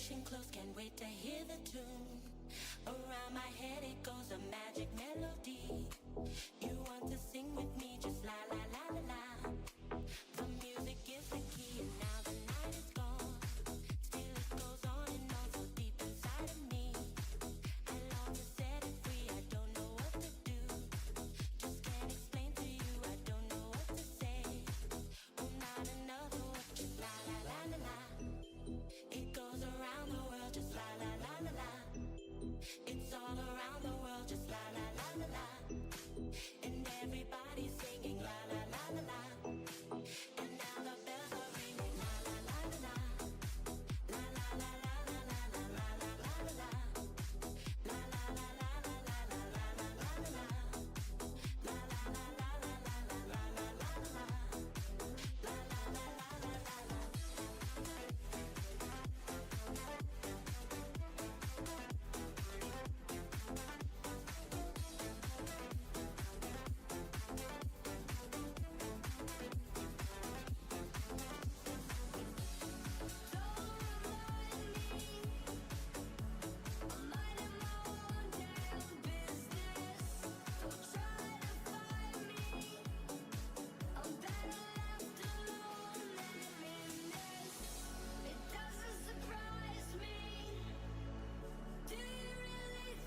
pushing close, can't wait to hear the tune. Around my head it goes a magic melody. You want to sing with me, just la la la la la. The music is the key and now the night is gone. Still it goes on and on so deep inside of me. I long to set it free, I don't know what to do. Just can't explain to you, I don't know what to say. Oh, not another word, just la la la la la. It goes around the world, just la la la la la. It's all around the world, just la la la la la. And everybody's singing la la la la la. And now the bells are ringing la la la la la. La la la la la la la la la la la la. La la la la la la la la la la la. La la la la la la la la la la la. La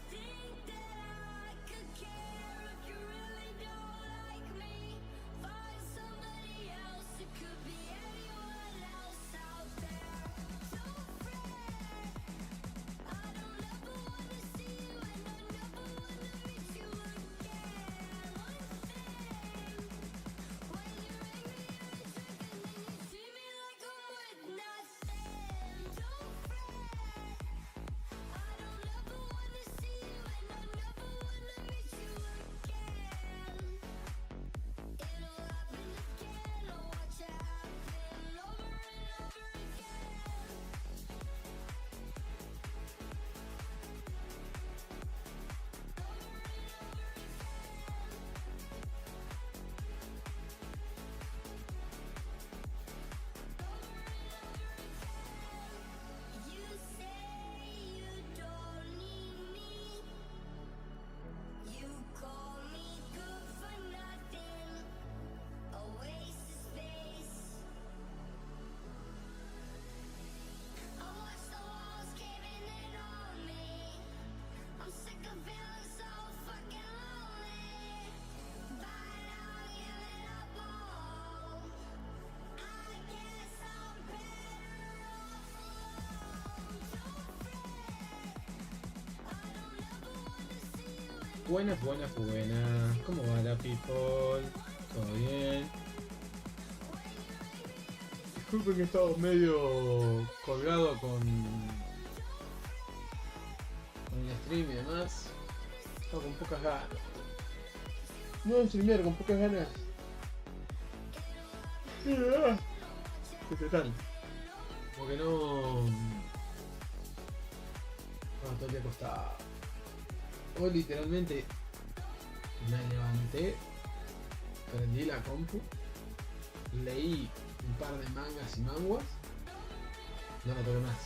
la la la la la la. Buenas, buenas, buenas. ¿Cómo va la people? ¿Todo bien? Disculpen que he estado medio colgado con el stream y demás. Estaba con pocas ganas. No streamear con pocas ganas. ¿Qué tal? Como que no todo el día acostado. Hoy literalmente me levanté, prendí la compu, leí un par de mangas y manguas, no me toqué más.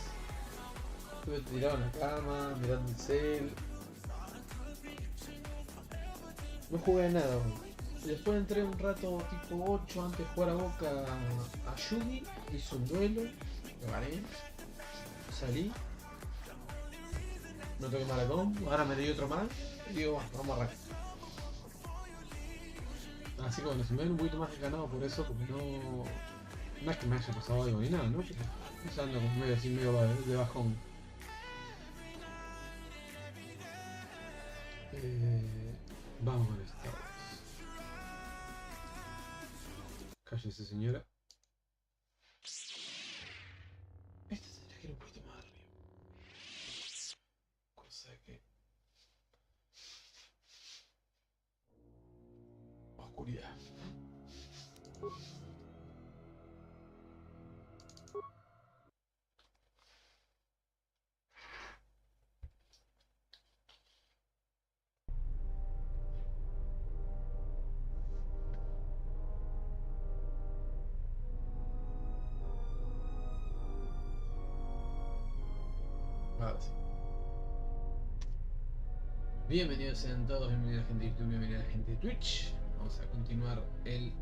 Estuve tirado en la cama, mirando el cel. No jugué nada hoy. Y después entré un rato tipo 8 antes de jugar a Boca a Yugi, hice un duelo, lo gané, salí. No toqué más la compu, ahora me di otro más y digo, bueno, vamos a arrancar. Así que bueno, si me ven un poquito más ganado por eso, porque no es que me haya pasado algo ni nada, ¿no? Pero ando como medio así, medio de bajón. Vamos con esto. Cállese, señora. Esta tendría que ir un poquito más arriba. Cosa que... oscuridad. Ahora sí. Bienvenidos sean todos, bienvenidos a la gente de YouTube, bienvenidos a la gente de Twitch. Vamos a continuar el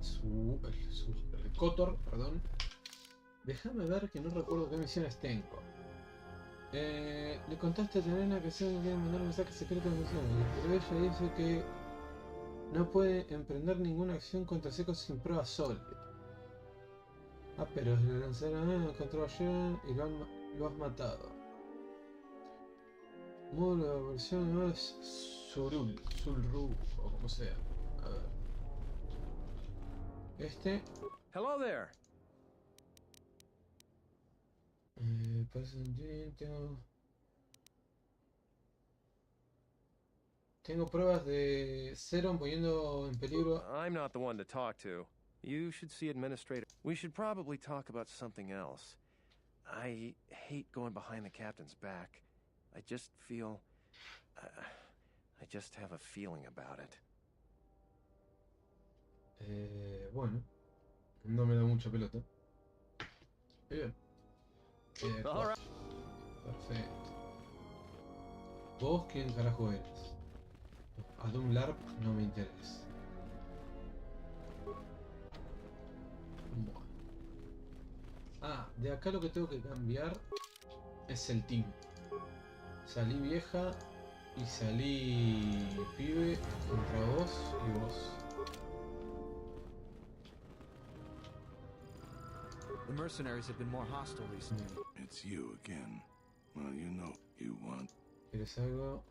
Kotor, perdón. Déjame ver que no recuerdo qué misiones tengo. Le contaste a Terena que se quiere mandar un mensaje secreto de misiones, pero ella dice que no puede emprender ninguna acción contra secos sin pruebas sólidas. Ah, pero le lanzaron el control ayer y lo has matado. Módulo de versión no es Sulru, o como sea. A ver. Hello there. Tengo pruebas de Zeron poniendo en peligro. I'm not the one to talk to. You should see Administrator. We should probably talk about something else. I hate going behind the captain's back. I just feel... I just have a feeling about it. Bueno. No me da mucha pelota. Bien. All right. Perfecto. ¿Vos quién carajo eres? Adum LARP no me interesa. Bueno. Ah, de acá lo que tengo que cambiar es el team. Salí vieja y salí pibe contra vos y vos. The mercenaries have been more hostile recently. It's you again. Well, you know you want. ¿Quieres algo?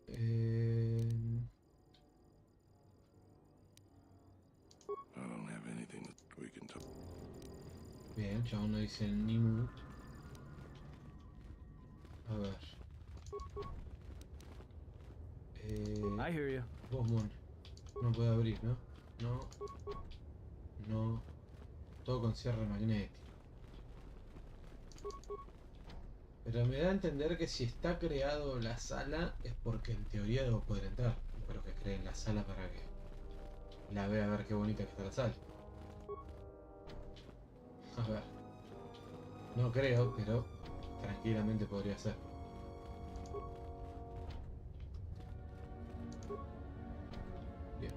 I don't have anything that we can talk. Bien, chabón no dice ni mu. A ver. I hear you. Vos, Mon. No puede abrir, ¿no? No. No. Todo con cierre magnético. Pero me da a entender que si está creado la sala es porque en teoría debo poder entrar. Pero que creen la sala para que la vea, a ver qué bonita que está la sala. A ver. No creo, pero tranquilamente podría ser. Bien.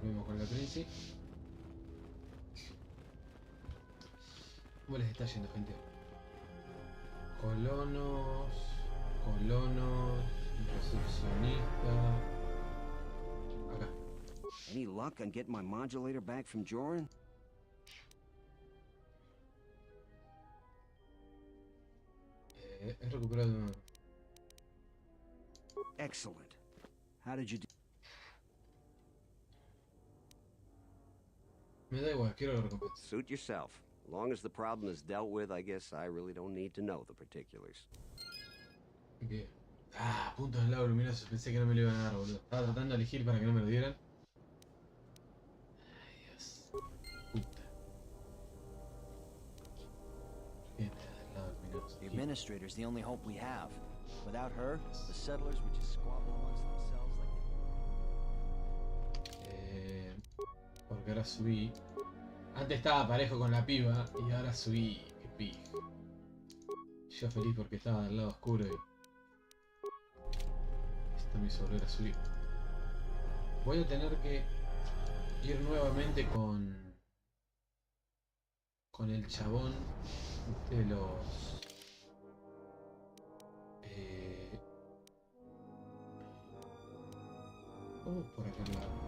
Volvemos con la Princi. ¿Cómo les está yendo, gente? Colonos, recepcionista. Acá. Any luck on getting my modulator back from Joran? He recuperado uno. Excellent. How did you do? Me da igual, quiero la recompensa. Suit yourself. As long as the problem is dealt with, I guess I really don't need to know the particulars. ¿Qué? Ah, puntos del lado luminoso. Pensé que no me lo iban a dar, boludo. Estaba tratando de elegir para que no me lo dieran. Ay, Dios. Puta. Bien, del lado luminoso. The administrator's the only hope we have. Without her, the settlers would just squabble amongst themselves like... Porque ahora subí. Antes estaba parejo con la piba y ahora subí. Qué pija. Yo feliz porque estaba del lado oscuro y... Esto me hizo volver a subir. Voy a tener que ir nuevamente con el chabón de los... por aquel lado.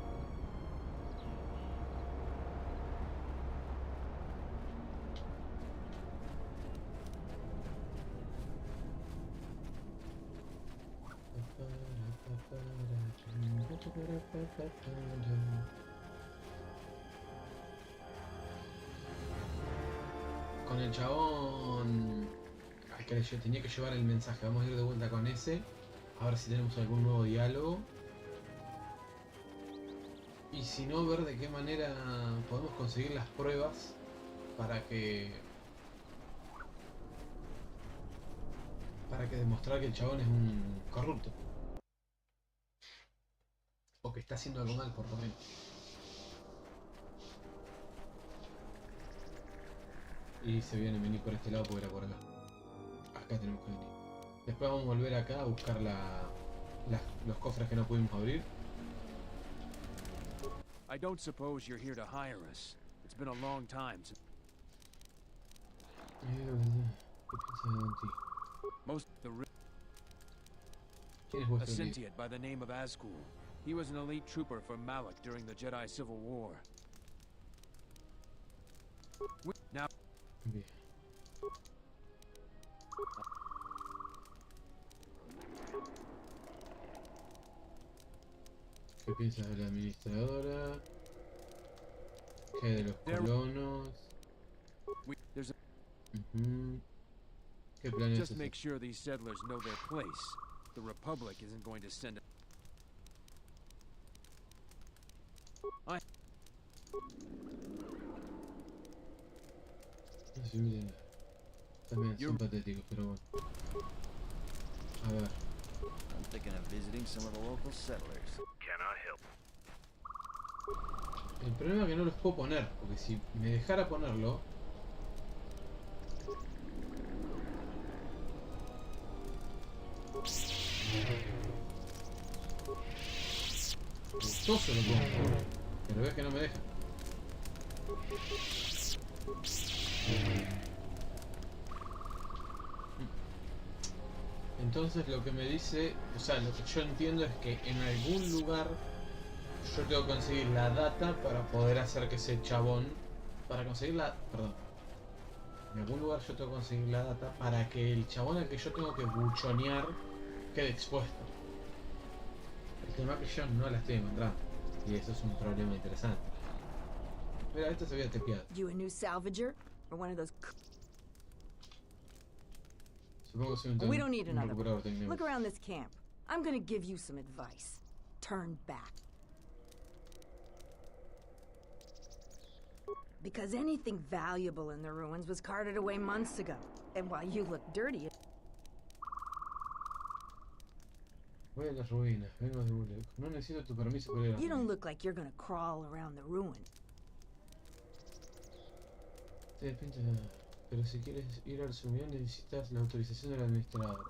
Con el chabón al que yo tenía que llevar el mensaje, vamos a ir de vuelta con ese, a ver si tenemos algún nuevo diálogo y si no, ver de qué manera podemos conseguir las pruebas para que demostrar que el chabón es un corrupto o que está haciendo algo mal, por lo menos. y se viene a venir por este lado porque era por acá. Acá tenemos que venir. Después vamos a volver acá a buscar los cofres que no pudimos abrir. I don't suppose you're here to hire us. It's been a long time since ¿Qué piensas de Don T? most the ¿Quién es a vuestro líder? Synthiate by the name of Azkul. He was an elite trooper for Malak during the Jedi Civil War. Now, Bien. ¿Qué piensas de la administradora? ¿Qué de los colonos? there's Ujú. ¿Qué planes just haces? make sure these settlers know their place. The Republic isn't going to send No sé, miren. También son patéticos, pero bueno. A ver. I'm thinking of visiting some of the local settlers. El problema es que no los puedo poner, porque si me dejara ponerlo... Gustoso lo pongo, pero ves que no me deja. Entonces lo que me dice, o sea, lo que yo entiendo es que en algún lugar yo tengo que conseguir la data para poder hacer que ese chabón, para conseguir la, perdón, en algún lugar yo tengo que conseguir la data para que el chabón al que yo tengo que buchonear quede expuesto. El tema es que yo no la estoy encontrando y eso es un problema interesante. Mira, esto se había tepeado. You a new salvager? Or one of those Supongo que soy un We don't need another one. recuperador técnico. Look around this camp. I'm gonna give you some advice. Turn back. Because anything valuable in the ruins was carted away months ago. And while you look dirty, Voy a las ruinas, vengo de muy lejos. No necesito tu permiso para ir a las you don't ruinas. look like you're gonna crawl around the ruin. Te pinta nada. Pero si quieres ir al Sumión necesitas la autorización del administrador.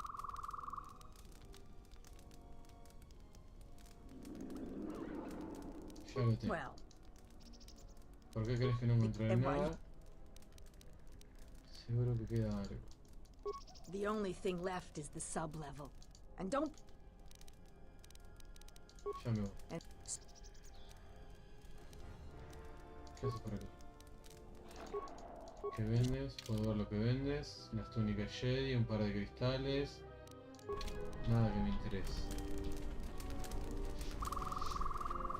Ya lo tengo. Well, ¿Por qué crees que no encontraré and why- nada? Seguro que queda algo. the only thing left is the sub-level. And don't... Ya me voy. and- ¿Qué haces por aquí? ¿Qué vendes? Puedo ver lo que vendes. Las túnicas Jedi, un par de cristales. Nada que me interese.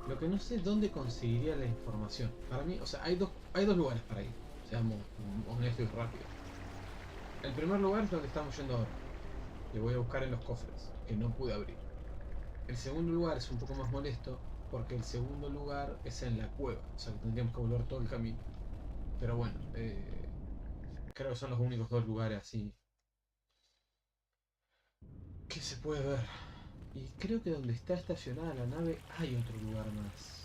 Lo que no sé es dónde conseguiría la información. Para mí, o sea, hay dos lugares para ir. Seamos honestos y rápidos. El primer lugar es donde estamos yendo ahora. Le voy a buscar en los cofres, que no pude abrir. El segundo lugar es un poco más molesto, porque el segundo lugar es en la cueva. O sea, que tendríamos que volver todo el camino. Pero bueno, creo que son los únicos dos lugares así que se puede ver. Y creo que donde está estacionada la nave hay otro lugar más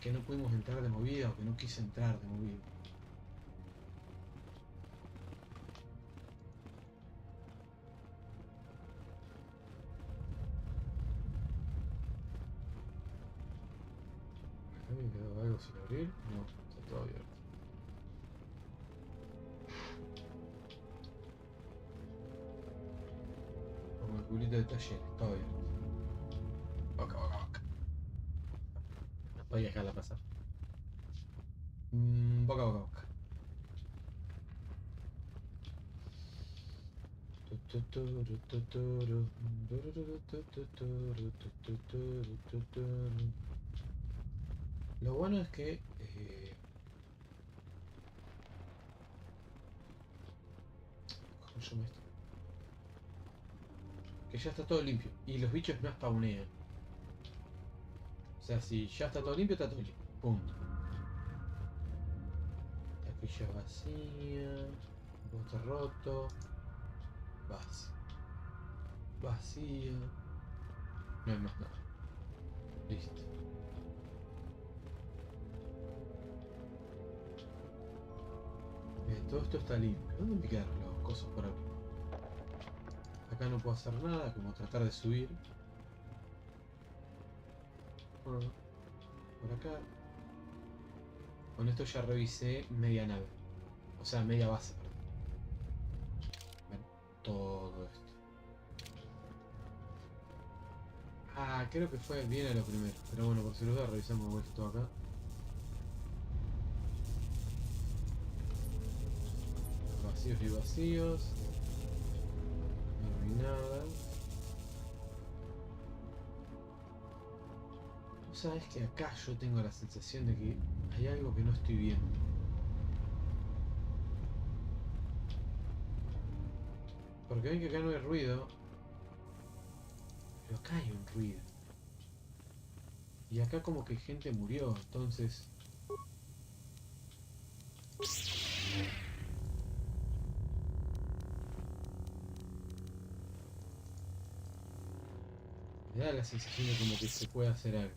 que no pudimos entrar de movida o que no quise entrar de movida. ¿Me quedó algo sin abrir? No, está todo abierto. Como el culito de taller, todo abierto. Boca. No podía dejarla pasar. Boca. Lo bueno es que ¿cómo se llama esto? Que ya está todo limpio y los bichos no spawnean. O sea, si ya está todo limpio, punto. Taquilla vacía, bote roto, vacía, no hay más nada. Listo. todo esto está limpio. ¿Dónde me quedaron los cosas por abrir? Acá no puedo hacer nada, como tratar de subir. Bueno, por acá. Con esto ya revisé media nave. O sea, media base, perdón. Ven, todo esto. Ah, creo que fue bien a lo primero. Pero bueno, por si lo revisamos esto acá. Vacíos y vacíos. No hay nada. Tú sabes que acá yo tengo la sensación de que hay algo que no estoy viendo. Porque ven que acá no hay ruido. Pero acá hay un ruido. Y acá como que gente murió, entonces... Me da la sensación de como que se puede hacer algo.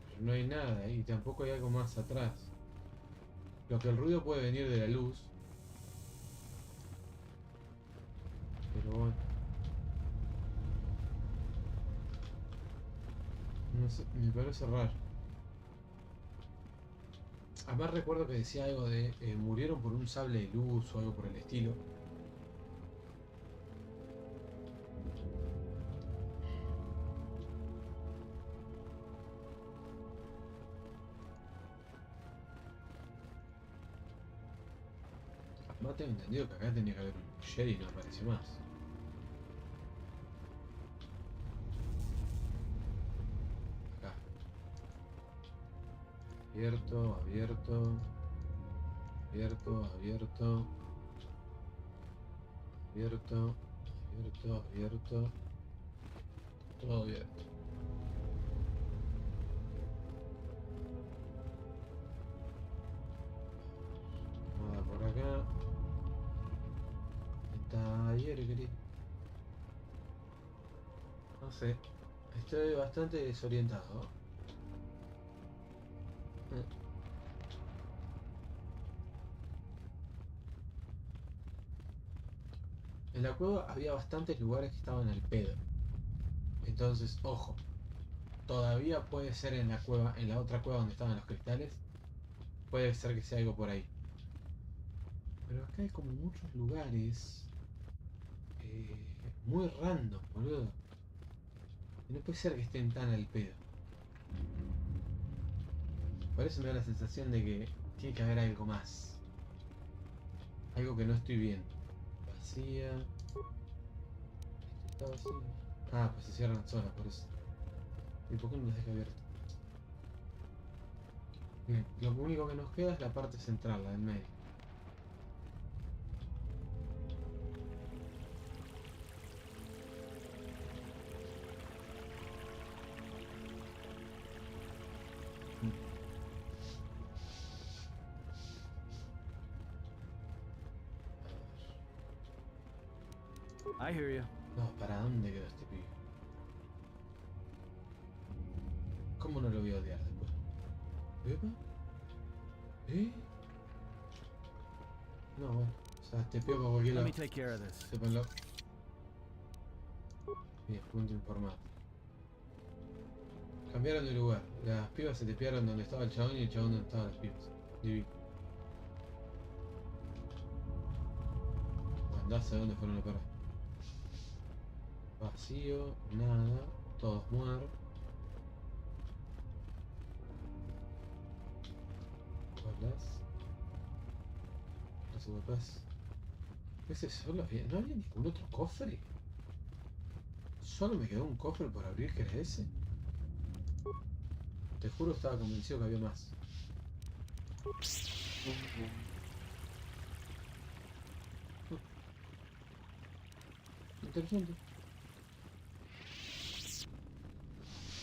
Pero no hay nada, y tampoco hay algo más atrás. Lo que el ruido puede venir de la luz. Pero bueno. No sé, me parece raro. Además recuerdo que decía algo de murieron por un sable de luz o algo por el estilo. Además tengo entendido que acá tenía que haber un Sherry y no apareció más. Acá. Abierto, abierto. Abierto, abierto. Abierto, abierto, abierto. Todo abierto. Nada por acá. Taller, querido. No sé. Estoy bastante desorientado. En la cueva había bastantes lugares que estaban al pedo. Entonces, ojo. Todavía puede ser en la cueva, en la otra cueva donde estaban los cristales. Puede ser que sea algo por ahí. Pero acá hay como muchos lugares muy random, boludo. Y no puede ser que estén tan al pedo. Por eso me da la sensación de que tiene que haber algo más. Algo que no estoy viendo. Vacía. Esto está vacío. Ah, pues se cierran solas, por eso. ¿Y por qué no las deja abiertas? Bien, lo único que nos queda es la parte central, la del medio. I hear you. No, ¿para dónde quedó este pibe? ¿Cómo no lo voy a odiar después? ¿Epa? ¿Eh? No, bueno. O sea, te pego por cualquier Let lado. me take care of this. Sépanlo. Bien, punto informado. Cambiaron de lugar. Las pibas se te pillaron donde estaba el chabón y el chabón donde estaban las pibas. Divino. Andás a dónde fueron a parar. Vacío, nada, todos muertos. Colas. Los guapas. Ese solo había. ¿No había ningún otro cofre? Solo me quedó un cofre por abrir que era ese. Te juro estaba convencido que había más. Interesante.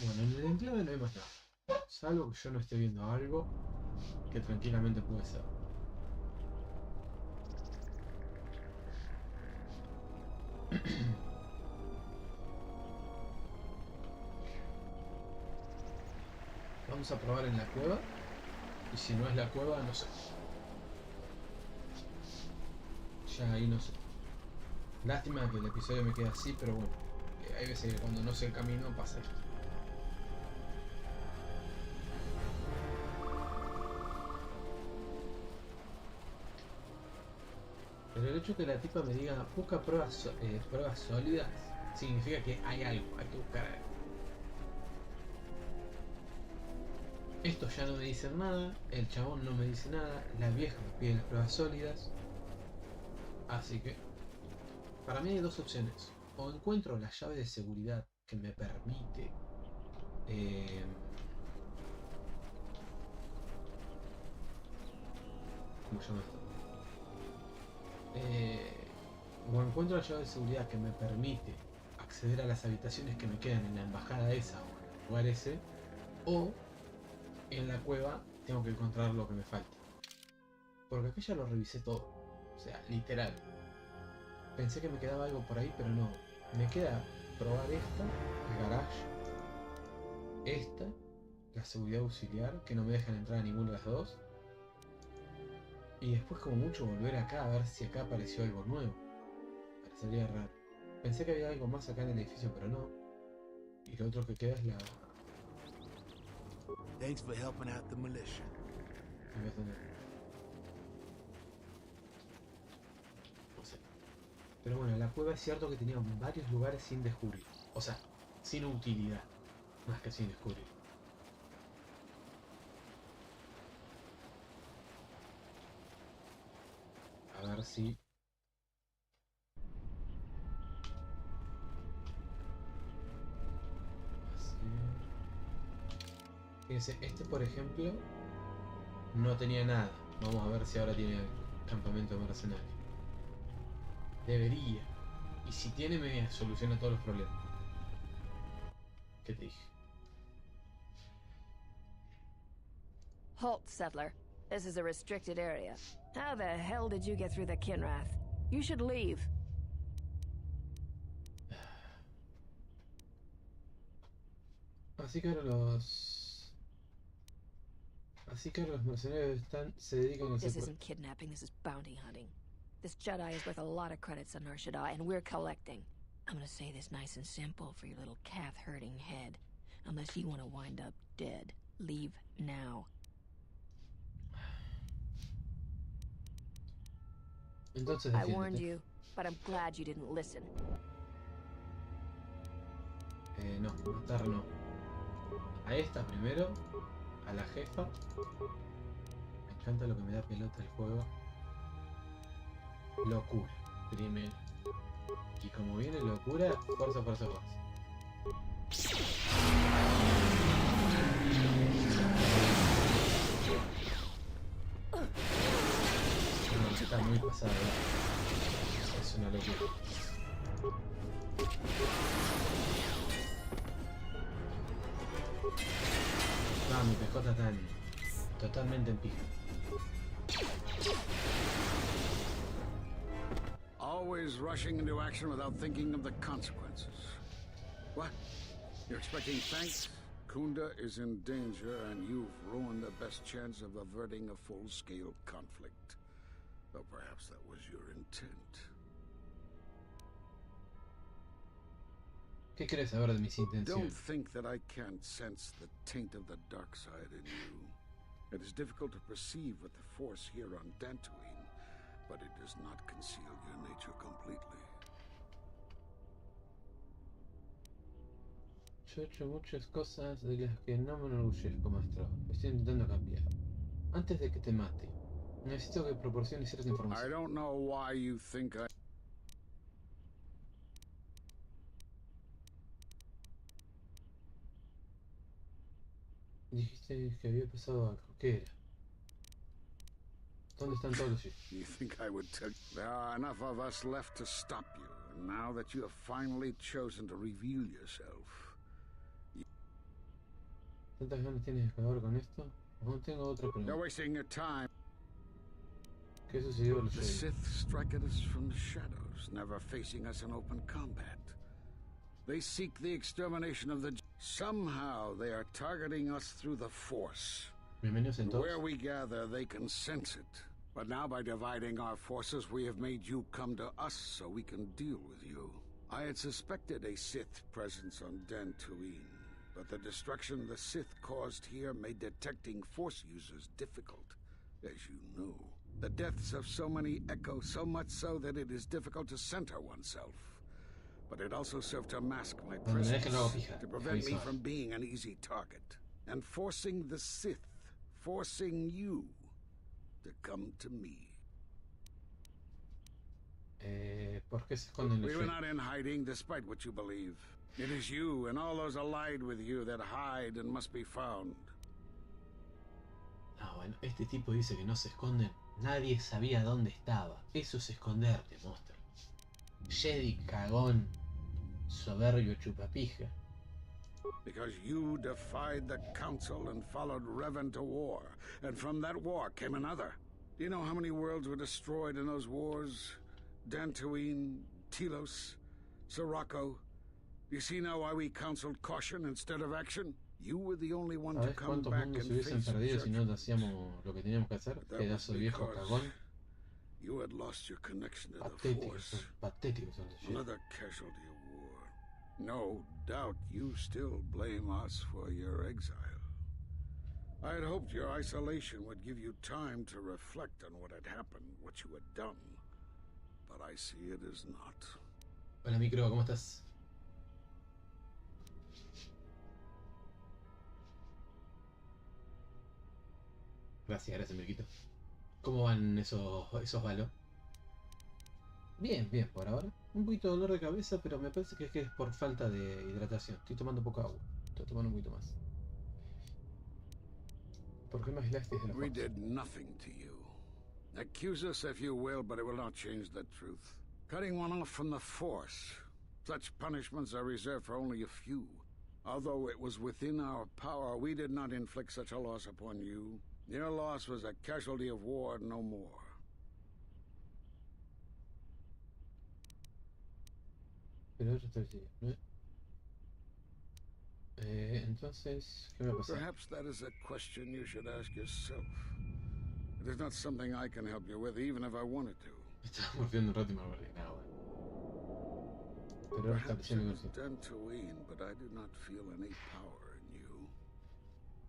Bueno, en el enclave no hay más nada. Salvo que yo no esté viendo algo que tranquilamente puede ser. Vamos a probar en la cueva. Y si no es la cueva, no sé. Ya ahí no sé. Lástima que el episodio me queda así, pero bueno. Hay veces que cuando no sé el camino pasa esto. Pero el hecho de que la tipa me diga busca pruebas sólidas significa que hay algo, hay que buscar algo. Esto ya no me dice nada, el chabón no me dice nada, la vieja me pide las pruebas sólidas. Así que para mí hay dos opciones. O encuentro la llave de seguridad que me permite ¿cómo se llama esto? O encuentro la llave de seguridad que me permite acceder a las habitaciones que me quedan en la embajada esa o en el lugar ese, o en la cueva tengo que encontrar lo que me falta. Porque aquí ya lo revisé todo. O sea, literal. Pensé que me quedaba algo por ahí, pero no. Me queda probar esta, el garage, esta, la seguridad auxiliar, que no me dejan entrar a ninguna de las dos. Y después como mucho volver acá a ver si acá apareció algo nuevo. Parecería raro. Pensé que había algo más acá en el edificio, pero no. Y lo otro que queda es la... Thanks for helping out the militia. No sé. Pero bueno, la cueva es cierto que tenía varios lugares sin descubrir. O sea, sin utilidad. Más que sin descubrir. A ver si... Fíjense, este por ejemplo no tenía nada. Vamos a ver si ahora tiene campamento mercenario. Debería. Y si tiene, me soluciona todos los problemas. ¿Qué te dije? Halt, settler. This is a restricted area. How the hell did you get through the Kinrath? You should leave. Así que ahora los mercenarios se dedican a This secuestrar. isn't kidnapping, this is bounty hunting. This Jedi is worth a lot of credits on Nar Shaddaa, and we're collecting. I'm gonna say this nice and simple for your little calf-hurting head. Unless you want to wind up dead, leave now. Entonces I warned defiéndete. you, but I'm glad you didn't listen. No, matar no. A esta primero, a la jefa. Me encanta lo que me da pelota el juego. Locura, primero. Y como viene locura, fuerza, fuerza, fuerza. No, está muy pasada. Es una locura. Ah, mi PJ está totalmente en pija. Always rushing into action without thinking of the consequences. What? You're expecting thanks? Kunda is in danger, and you've ruined the best chance of averting a full-scale conflict. Though perhaps that was your intent. ¿Qué quieres saber de mis Don't intenciones? think that I can't sense the taint of the dark side in you. It is difficult to perceive with the Force here on Dantooine, but it does not conceal your nature completely. Yo he hecho muchas cosas de las que no me enorgullezco, maestro. Estoy intentando cambiar. Antes de que te mate, necesito que proporciones cierta I información. don't know why you think I... Dijiste que había pasado algo. ¿Qué era? ¿Dónde están todos los chicos? You think I would tell you? There are enough of us left to stop you, and now that you have finally chosen to reveal yourself... ¿Tantas ganas tienes de acabar con esto? Aún tengo otra You're pregunta. wasting your time. ¿Qué sucedió a los The Jedi? Sith strike at us from the shadows, never facing us in open combat. They seek the extermination of the... Somehow they are targeting us through the Force. Bienvenidos en todos. Where we gather, they can sense it. But now by dividing our forces, we have made you come to us so we can deal with you. I had suspected a Sith presence on Dantooine, but the destruction the Sith caused here made detecting Force users difficult, as you know. The deaths of so many echo so much so that it is difficult to center oneself. But it also served to mask my presence, to prevent me from being an easy target. And forcing the Sith, forcing you, to come to me. ¿Por qué se esconden los We were not in hiding, despite what you believe. It is you and all those allied with you that hide and must be found. Ah, bueno, este tipo dice que no se esconden. Nadie sabía dónde estaba. Eso es esconderte, monstruo. Jedi cagón, soberbio chupapija. Because you defied the Council and followed Revan to war, and from that war came another. Do you know how many worlds were destroyed in those wars? Dantooine, Telos, Sirocco. You see now why we counseled caution instead of action? You were the only one to come ¿Cuántos back and mundos se hubiesen face perdido si no judgment. hacíamos lo que teníamos que hacer? Pedazo de viejo cagón. You had lost your connection to the Patéticos, Force. son patéticos son los Jedi. Another casualty of war. No doubt you still blame us for your exile. I had hoped your isolation would give you time to reflect on what had happened, what you had done. But I see it is not. Hola micro, ¿cómo estás? Gracias, Mirquito. ¿Cómo van esos balos? Bien, bien, por ahora. Un poquito de dolor de cabeza, pero me parece que es por falta de hidratación. Estoy tomando poca agua. Estoy tomando un poquito más. ¿Por qué me aislaste de la We fuerza? did nothing to you. Accuse us if you will, but it will not change the truth. Cutting one off from the Force. Such punishments are reserved for only a few. Although it was within our power, we did not inflict such a loss upon you. Your loss was a casualty of war, no more. Pero otro está ¿no? Entonces, ¿qué me pasa? Perhaps that is a question you should ask yourself. It is not something I can help you with, even if I wanted to. Estaba mordiendo un rato y me aburrí. No, bueno. Pero está Perhaps it diciendo was que sí. Dantooine, but I do not feel any power in you.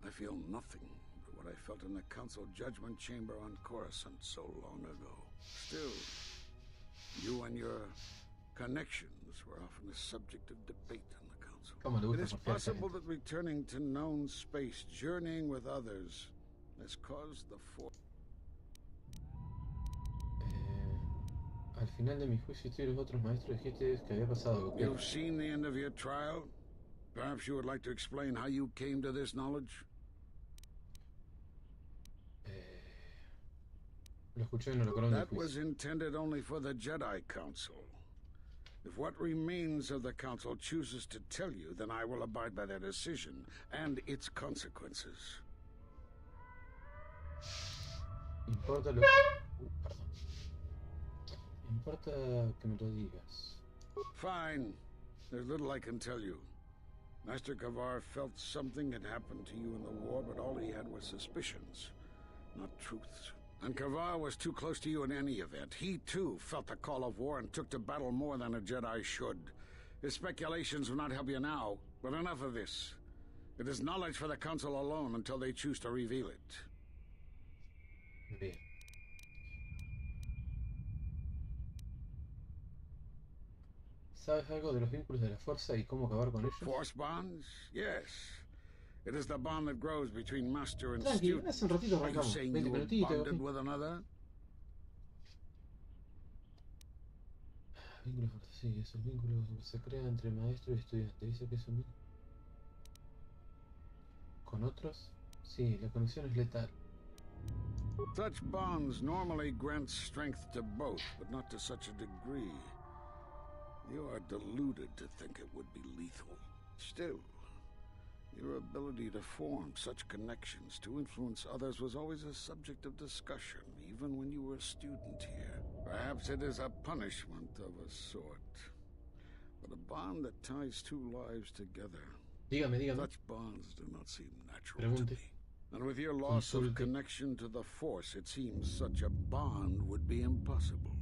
I feel nothing but what I felt in the Council Judgment Chamber on Coruscant so long ago. Still, you and your connections were often a subject of debate in the Council. ¿Cómo le It gusta is porfiar a esa possible gente? that returning to known space, journeying with others, has caused the Force. Al final de mi juicio, tú y los otros maestros dijiste que había pasado algo. You've seen the end of your trial? Perhaps you would like to explain how you came to this knowledge? Lo escuché y no lo recuerdo en el That was juicio. intended only for the Jedi Council. If what remains of the Council chooses to tell you, then I will abide by their decision and its consequences. Importa lo... perdón. Importa que me lo digas. Fine. There's little I can tell you. Master Kavar felt something had happened to you in the war, but all he had was suspicions, not truths. And Kavar was too close to you in any event. He, too, felt the call of war and took to battle more than a Jedi should. His speculations will not help you now, but enough of this. It is knowledge for the Council alone until they choose to reveal it. Bien. ¿Sabes algo de los vínculos de la fuerza y cómo acabar con ellos? Force bonds? Yes. It is the bond that grows between master and Tranqui, student. hace un ratito Are you arrancamos. saying 20 you were minutitos. bonded with another? Vínculos, sí, esos vínculos que se crean entre maestro y estudiante. Dice que es un... ¿Con otros? Sí, la conexión es letal. Such bonds normally grant strength to both, but not to such a degree. You are deluded to think it would be lethal. Still, your ability to form such connections to influence others was always a subject of discussion, even when you were a student here. Perhaps it is a punishment of a sort. But a bond that ties two lives together. Dígame, dígame. Such bonds do not seem natural Pregunte. to me. And with your loss of connection to the Force, it seems such a bond would be impossible.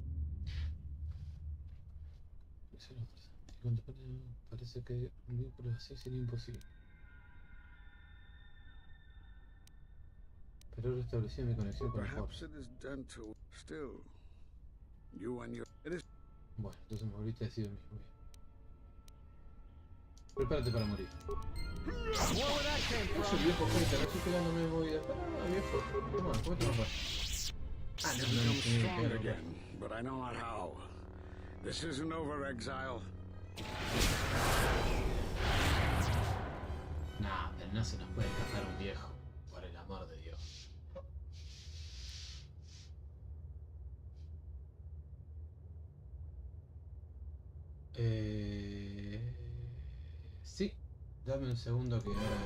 Parece que un vínculo así sería imposible. Pero restablecí mi conexión con el Force. Perhaps it is done to still. You and your it is. Bueno, entonces me volviste a decir lo mismo. Prepárate para morir. Soy viejo hater, no estoy pegándome movidas. Ah, viejo. Toma, comete un rato. Ah, no, Become strong again, but I know not how. This isn't over, exile. Nah, pero no se nos puede escapar un viejo. Por el amor de Dios. Sí. Dame un segundo que ahora...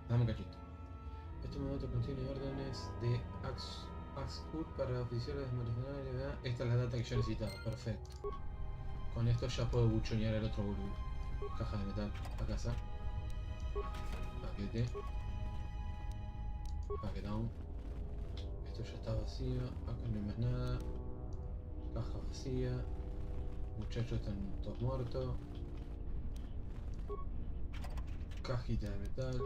Dame un cachito. Este momento contiene órdenes de Axcur para oficiales mercenarios. Esta es la data que yo necesitaba. Perfecto. Con esto ya puedo buchonear al otro boludo. Caja de metal. A casa. Paquete. Paquetón. Esto ya está vacío. Acá no hay más nada. Caja vacía. Muchachos están todos muertos. Cajita de metal.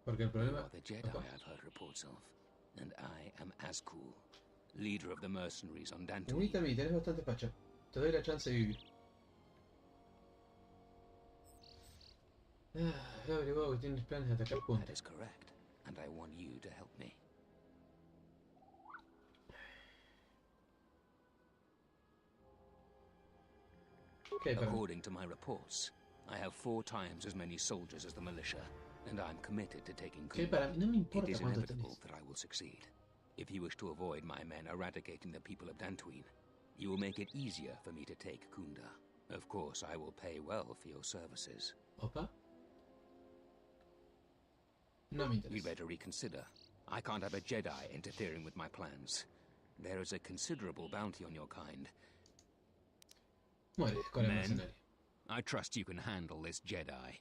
Porque el problema... You are the Jedi I've heard reports of, and I am Azkul, leader of the mercenaries on Dantooine. Unita a mí, tenés bastante facha. Te doy la chance de vivir. He averiguado que tienes planes de atacar That puntos. is correct, and I want you to help me. Okay, According to my reports, I have 4 times as many soldiers as the militia, and I'm committed to taking Okay, Kuba. para mí no me importa It is cuánto inevitable tenés. that I will succeed. If you wish to avoid my men eradicating the people of Dantooine, you will make it easier for me to take Kunda. Of course, I will pay well for your services. Opa. No me You'd interesa. better reconsider. I can't have a Jedi interfering with my plans. There is a considerable bounty on your kind. Muere con el Men, mercenario. I trust you can handle this Jedi.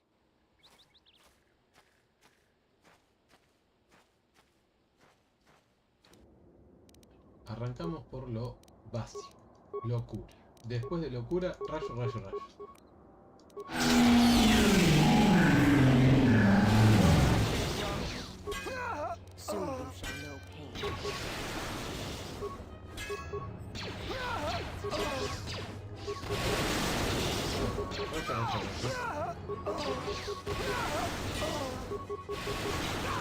Arrancamos por lo básico. Locura. Después de locura, rayo, rayo, rayo. Soon you shall know pain. Rayo, rayo, rayo.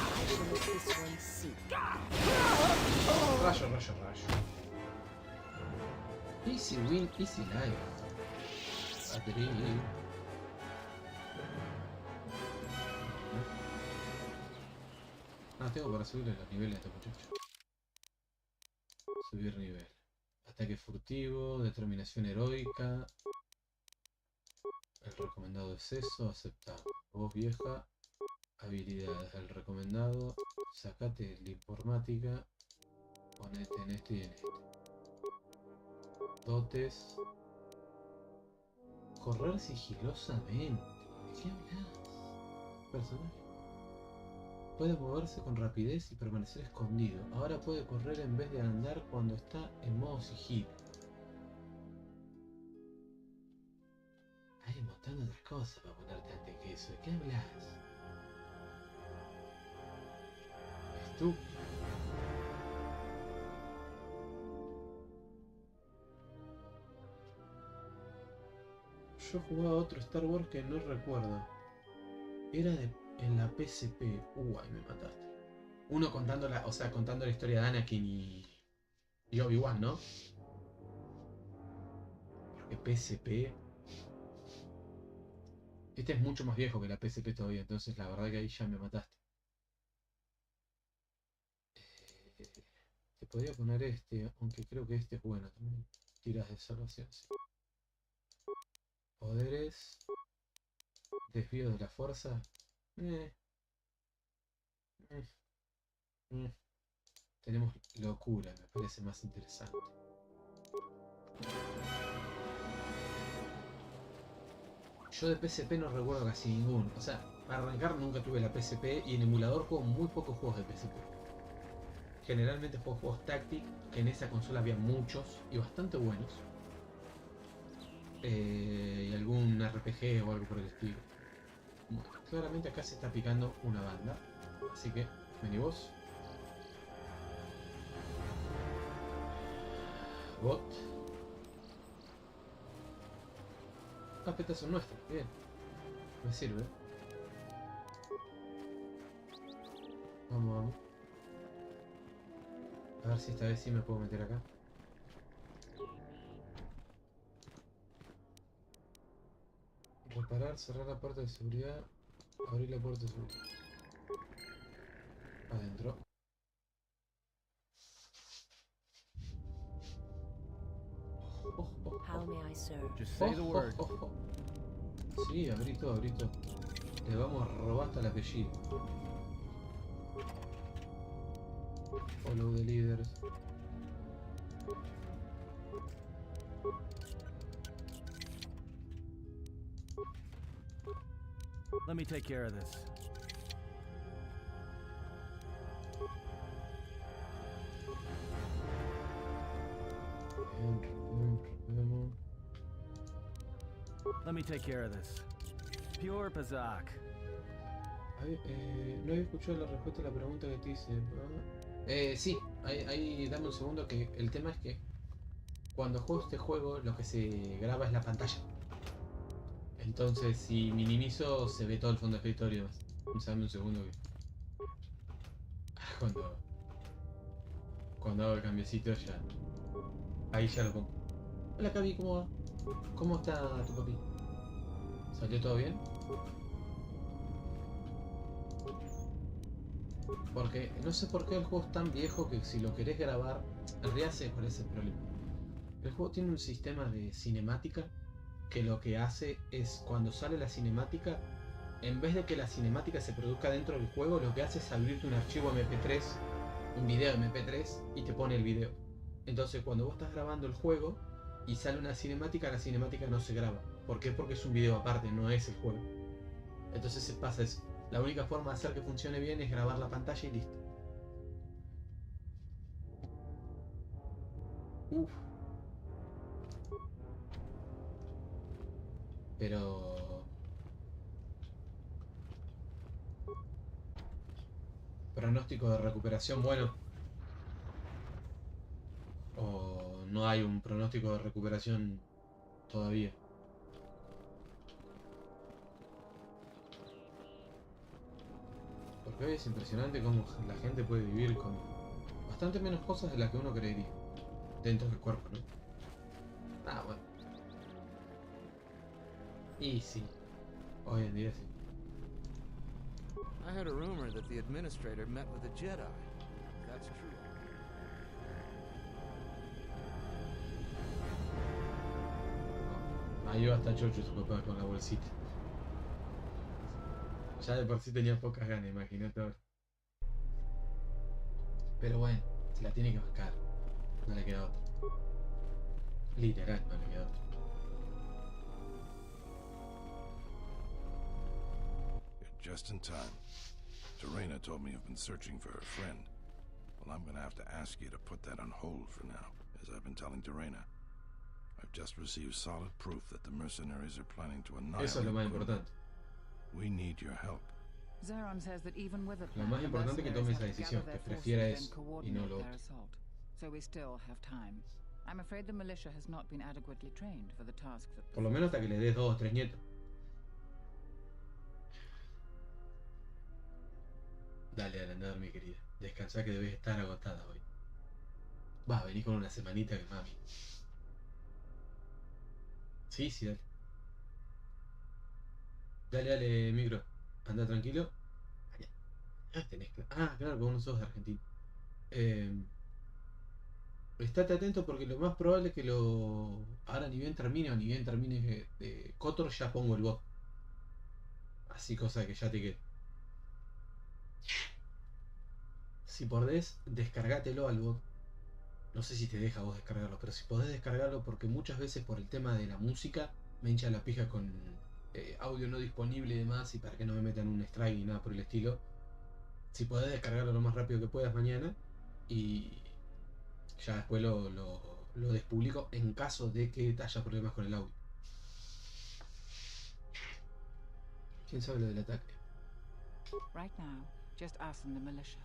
I shall make this one see. Rayo, rayo, rayo. Easy win, easy life. Adri. Ah, tengo para subirle los niveles a este muchacho. Subir nivel. Ataque furtivo, determinación heroica. El recomendado es eso, aceptamos. Voz vieja, habilidades. El recomendado, sacate la informática, ponete en este y en este. Dotes. Correr sigilosamente. ¿De qué hablas? Personaje. Puede moverse con rapidez y permanecer escondido. Ahora puede correr en vez de andar cuando está en modo sigilo. Hay un montón de otras cosas para ponerte antes que eso. ¿De qué hablas? Estúpido. Yo jugaba otro Star Wars que no recuerdo. Era en la PSP. Ahí me mataste. Uno contando contando la historia de Anakin y Obi-Wan, ¿no? Porque PSP. Este es mucho más viejo que la PSP todavía, entonces la verdad que ahí ya me mataste. Podría poner este, aunque creo que este es bueno también. Tiras de salvación, sí. Poderes. Desvío de la fuerza. Eh, eh. Tenemos locura, me parece más interesante. Yo de PSP no recuerdo casi ninguno. O sea, para arrancar nunca tuve la PSP y en emulador juego muy pocos juegos de PSP. Generalmente juego juegos Tactic, que en esa consola había muchos y bastante buenos. Y algún RPG o algo por el estilo. Bueno, claramente acá se está picando una banda. Así que, vení vos. Bot. Carpetas son nuestras, bien. Me sirve. Vamos, vamos. A ver si esta vez sí me puedo meter acá. Reparar, cerrar la puerta de seguridad. Abrir la puerta de seguridad. Adentro. How may I serve? Just say the word. Sí, abrí todo, abrí todo. Le vamos a robar hasta el apellido. Follow the leaders. Let me take care of this. Let me take care of this. Pure Pazak. No había escuchado la respuesta a la pregunta que te hice. Sí, ahí dame un segundo, que el tema es que cuando juego este juego lo que se graba es la pantalla. Entonces si minimizo se ve todo el fondo de escritorio. Dame un segundo que... Cuando hago el cambiecito ya... Ahí ya lo pongo. Hola Cavi, ¿cómo va? ¿Cómo está tu papi? ¿Salió todo bien? Porque no sé por qué el juego es tan viejo que si lo querés grabar, en realidad sé cuál es el problema. El juego tiene un sistema de cinemática que lo que hace es cuando sale la cinemática, en vez de que la cinemática se produzca dentro del juego, lo que hace es abrirte un archivo MP3, un video MP3 y te pone el video. Entonces cuando vos estás grabando el juego y sale una cinemática, la cinemática no se graba. ¿Por qué? Porque es un video aparte, no es el juego. Entonces se pasa eso. La única forma de hacer que funcione bien es grabar la pantalla y listo. Uf. Pero... pronóstico de recuperación bueno. O no hay un pronóstico de recuperación todavía. Porque hoy es impresionante cómo la gente puede vivir con bastante menos cosas de las que uno creería dentro del cuerpo, ¿no? Ah, bueno. Y sí, hoy en día sí. I heard a rumor that the administrator met with a Jedi. That's true. Ahí va hasta chocho su papá con la bolsita. Ya de por sí tenía pocas ganas, imagínate ahora. Pero bueno, se la tiene que bancar. No le queda otra. Literal, no le queda otra. You're just in time. Terena told me you've been searching for her friend. Well, I'm gonna have to ask you to put that on hold for now, as I've been telling Terena. I've just received solid proof that the mercenaries are planning to annihilate Eso es lo más importante. We need your help. Zaron says that even with a Lo plan, más the importante es que tome esa mercenaries have to decisión, gather que their prefiera forces eso and y no coordinate lo their otro. assault. So we still have time. I'm afraid the militia has not been adequately trained for the task that... Por lo menos hasta que le des 2 o 3 nietos. Dale a andar, mi querida. Descansa que debes estar agotada hoy. Va a venir con una semanita que mami. Sí, sí, dale. Dale, dale, micro. Anda tranquilo. Ah, claro, con unos ojos de Argentina. estate atento porque lo más probable es que ahora ni bien termine o ni bien termine de Kotor ya pongo el bot. Así cosa que ya te quede. Si podés, descargátelo al bot. No sé si te deja vos descargarlo, pero si podés descargarlo porque muchas veces por el tema de la música me hincha la pija con audio no disponible y demás y para que no me metan un strike ni nada por el estilo. Si podés descargarlo lo más rápido que puedas mañana y ya después lo despublico en caso de que haya problemas con el audio. ¿Quién sabe lo del ataque? Right now, just us and the militia.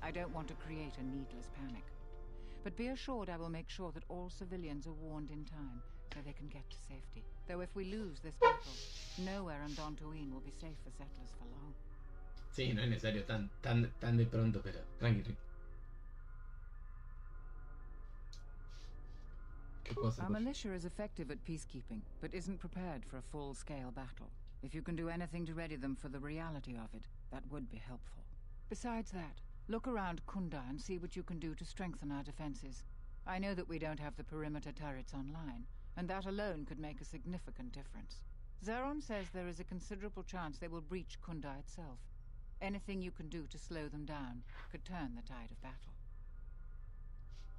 I don't want to create a needless panic. But be assured I will make sure that all civilians are warned in time so they can get to safety. Though if we lose this battle, nowhere on Dantooine will be safe for settlers for long. Sí, no es necesario tan de pronto, pero tranqui. Our militia is effective at peacekeeping, but isn't prepared for a full-scale battle. If you can do anything to ready them for the reality of it, that would be helpful. Besides that, look around Kunda and see what you can do to strengthen our defenses. I know that we don't have the perimeter turrets online, and that alone could make a significant difference. Zeron says there is a considerable chance they will breach Kunda itself. Anything you can do to slow them down could turn the tide of battle.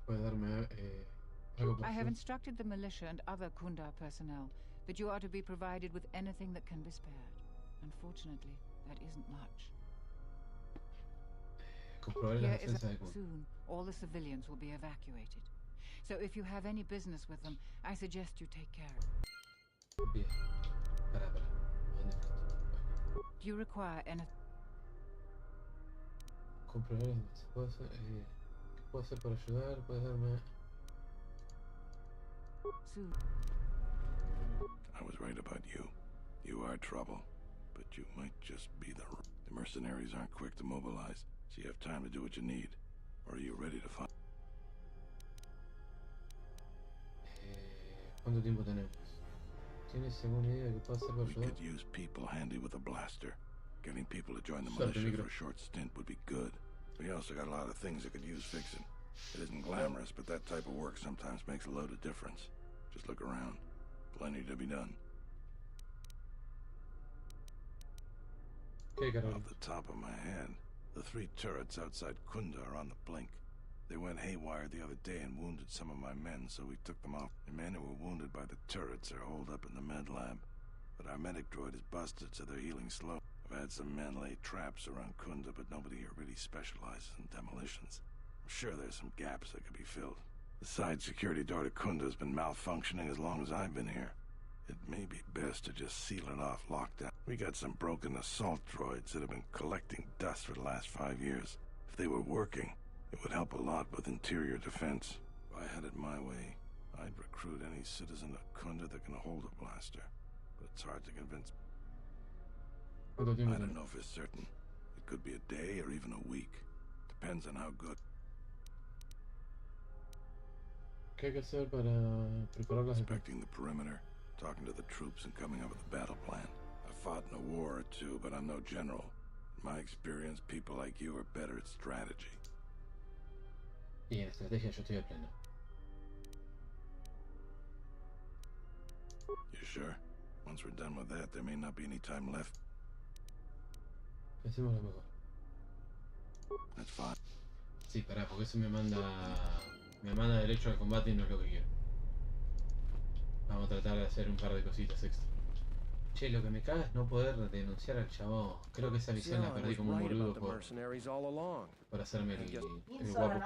Puede darme algo por I have instructed the militia and other Kunda personnel that you are to be provided with anything that can be spared. Unfortunately, that isn't much. Here is soon, all the civilians will be evacuated. So if you have any business with them, I suggest you take care of it. Bien. Para. Do you require anything? Comprobar ¿qué puedo hacer para ayudar? Puedes darme. Soon. I was right about you. You are trouble, but you might just be the mercenaries aren't quick to mobilize, so you have time to do what you need. Or are you ready to fight? ¿Cuánto tiempo tenemos? ¿Tienes alguna idea de qué puedo hacer para ayudar? We could use people handy with a blaster. Getting people to join the militia for a short stint would be good. We also got a lot of things that could use fixing. It isn't glamorous, but that type of work sometimes makes a load of difference. Just look around. Plenty to be done. Off the top of my head, the 3 turrets outside Kunda are on the blink. They went haywire the other day and wounded some of my men, so we took them off. The men who were wounded by the turrets are holed up in the med lab. But our medic droid is busted, so they're healing slow. I've had some men lay traps around Kunda, but nobody here really specializes in demolitions. I'm sure there's some gaps that could be filled. The side security door to Kunda has been malfunctioning as long as I've been here. It may be best to just seal it off lockdown. We got some broken assault droids that have been collecting dust for the last 5 years. If they were working, it would help a lot with interior defense. If I had it my way, I'd recruit any citizen of Kunda that can hold a blaster. But it's hard to convince. I don't know for certain. It could be a day or even a week. Depends on how good. ¿Qué hay que hacer para preparar las Inspecting the perimeter, talking to the troops and coming up with a battle plan. I've fought in a war or two, but I'm no general. In my experience, people like you are better at strategy. Y en estrategia yo estoy a pleno. You sure? Once we're done with that, there may not be any time left. Hacemos lo mejor. That's fine. Sí, pará, porque eso me manda derecho al combate y no es lo que quiero. Vamos a tratar de hacer un par de cositas extra. Che, lo que me caga es no poder denunciar al chabón. Creo que esa misión la perdí como un boludo por hacerme el guapo pistol.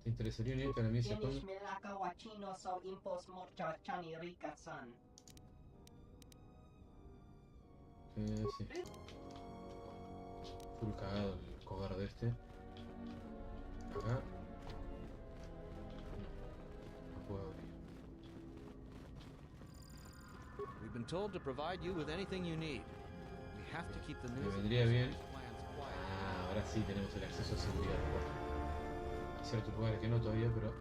¿Te interesaría unirte a la misión? Sí. Full cagado el cobarde este. Acá. No puedo abrir. We've been told to provide you with anything you need. We have to keep the news. Me vendría bien. Ahora sí tenemos el acceso a seguridad. Hay ciertos lugares que no todavía, pero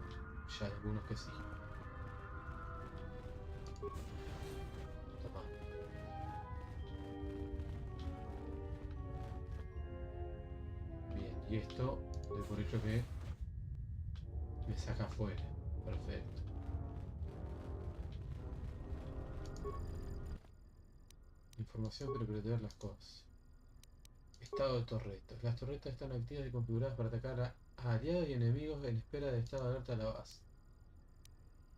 ya hay algunos que sí. Y esto, de por hecho que me saca afuera. Perfecto. Información para prever las cosas. Estado de torretas. Las torretas están activas y configuradas para atacar a aliados y enemigos en espera de estado de alerta a la base.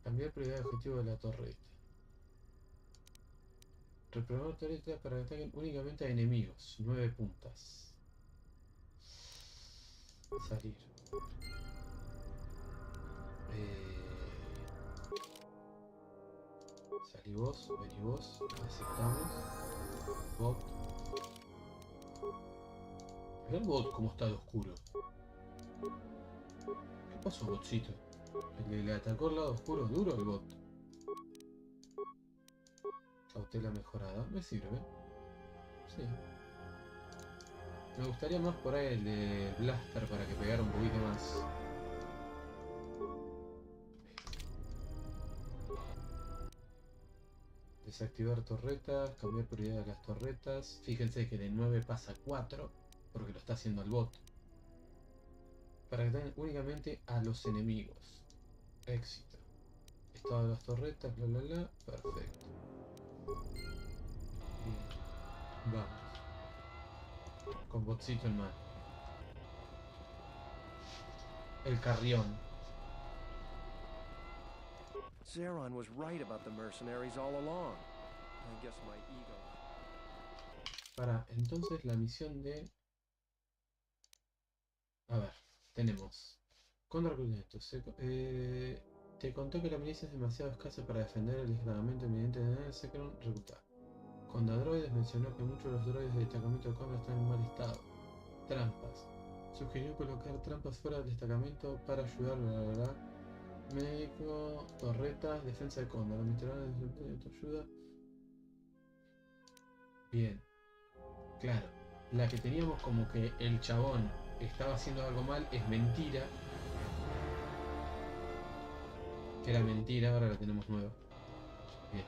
Cambiar prioridad de objetivo de la torreta. Reprogramar torretas para que ataquen únicamente a enemigos. 9 puntas. Salir. Salí vos, vení vos. Aceptamos. Bot. Mirá el bot como está de oscuro. ¿Qué pasó, botcito? ¿Le atacó el lado oscuro? ¿Duro el bot? Cautela mejorada. Me sirve. Sí. Me gustaría más por ahí el de Blaster para que pegara un poquito más. Desactivar torretas, cambiar prioridad de las torretas. Fíjense que de 9 pasa a 4, porque lo está haciendo el bot. Para que ataquen únicamente a los enemigos. Éxito. Estado de las torretas, bla bla bla. Perfecto. Bien. Vamos. Con botcito en mano. El carrión. Zeron was right about the mercenaries all along. I guess my ego. Para, entonces la misión de... A ver, tenemos... Contrarreclutamiento. Te contó que la milicia es demasiado escasa para defender el destacamento eminente de Secron reclutar. Conda Droides mencionó que muchos de los droides del destacamento de Conda están en mal estado. Trampas. Sugirió colocar trampas fuera del destacamento para ayudar, bla bla bla. Médico, torretas, defensa de Conda. La administradora de tu ayuda. Bien. Claro. La que teníamos como que el chabón estaba haciendo algo mal es mentira. Era mentira, ahora la tenemos nueva. Bien.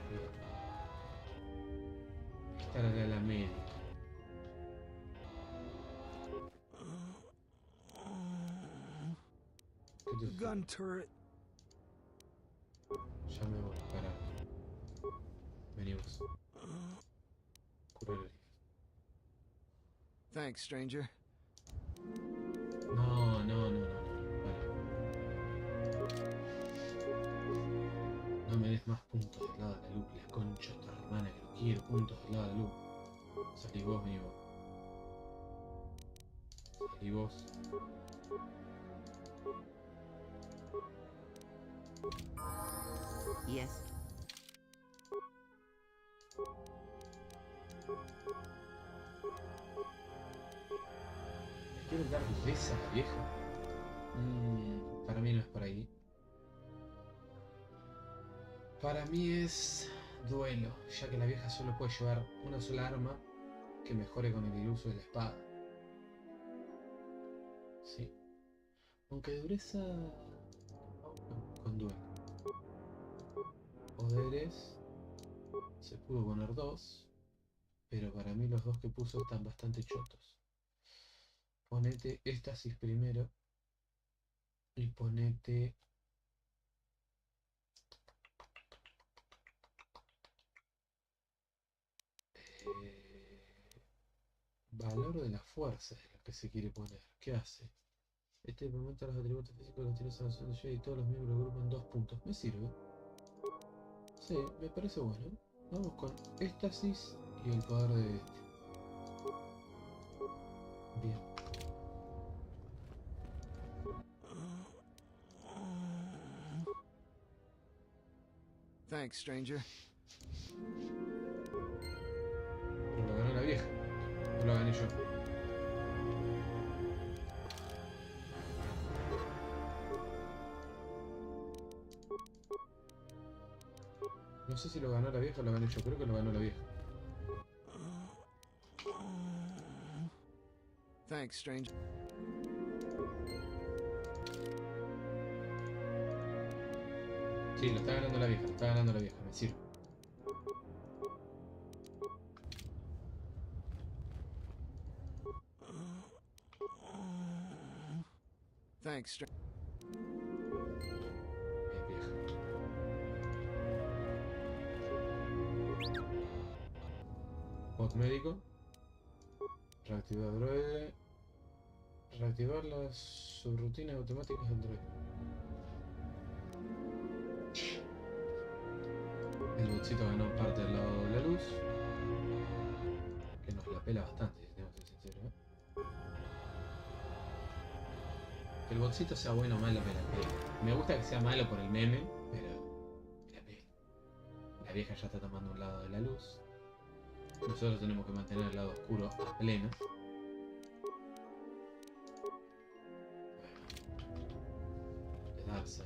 Bien. Esta era la médica. Gun turret. Ya me voy, para. Venimos. Curar heridas. Thanks, stranger. No, no, no, no, no. Para. No me des más puntos del lado de la luz, la concha de tu hermana que no quiero puntos del lado de la luz. Salí vos, vení vos. Salí vos. Yes. ¿Le quieren dar dureza a la vieja? Para mí no es por ahí. Para mí es duelo, ya que la vieja solo puede llevar una sola arma que mejore con el uso de la espada. Sí. Aunque dureza... con duelo. Poderes... Se pudo poner 2, pero para mí los 2 que puso están bastante chotos. Ponete éxtasis primero y ponete... valor de la fuerza es lo que se quiere poner. ¿Qué hace? Este aumenta los atributos físicos de los tiros a la acción de Jedi y todos los miembros del grupo en 2 puntos. ¿Me sirve? Sí, me parece bueno. Vamos con éxtasis y el poder de este. Bien. Thanks, stranger. Pero lo ganó la vieja. O lo gané yo. No sé si lo ganó la vieja o lo gané yo. Creo que lo ganó la vieja. Thanks, stranger. Sí, lo está ganando la vieja. Lo está ganando la vieja. Me sirve. Thanks, stranger. Bot médico. Reactivar droide. Reactivar las subrutinas automáticas del droide. El botcito ganó parte del lado de la luz. Que nos la pela bastante, si tengo que ser sincero. Que el botcito sea bueno o malo me la pela. Me gusta que sea malo por el meme, pero me la pela. La vieja ya está tomando un lado de la luz. Nosotros tenemos que mantener el lado oscuro a pleno. Darth.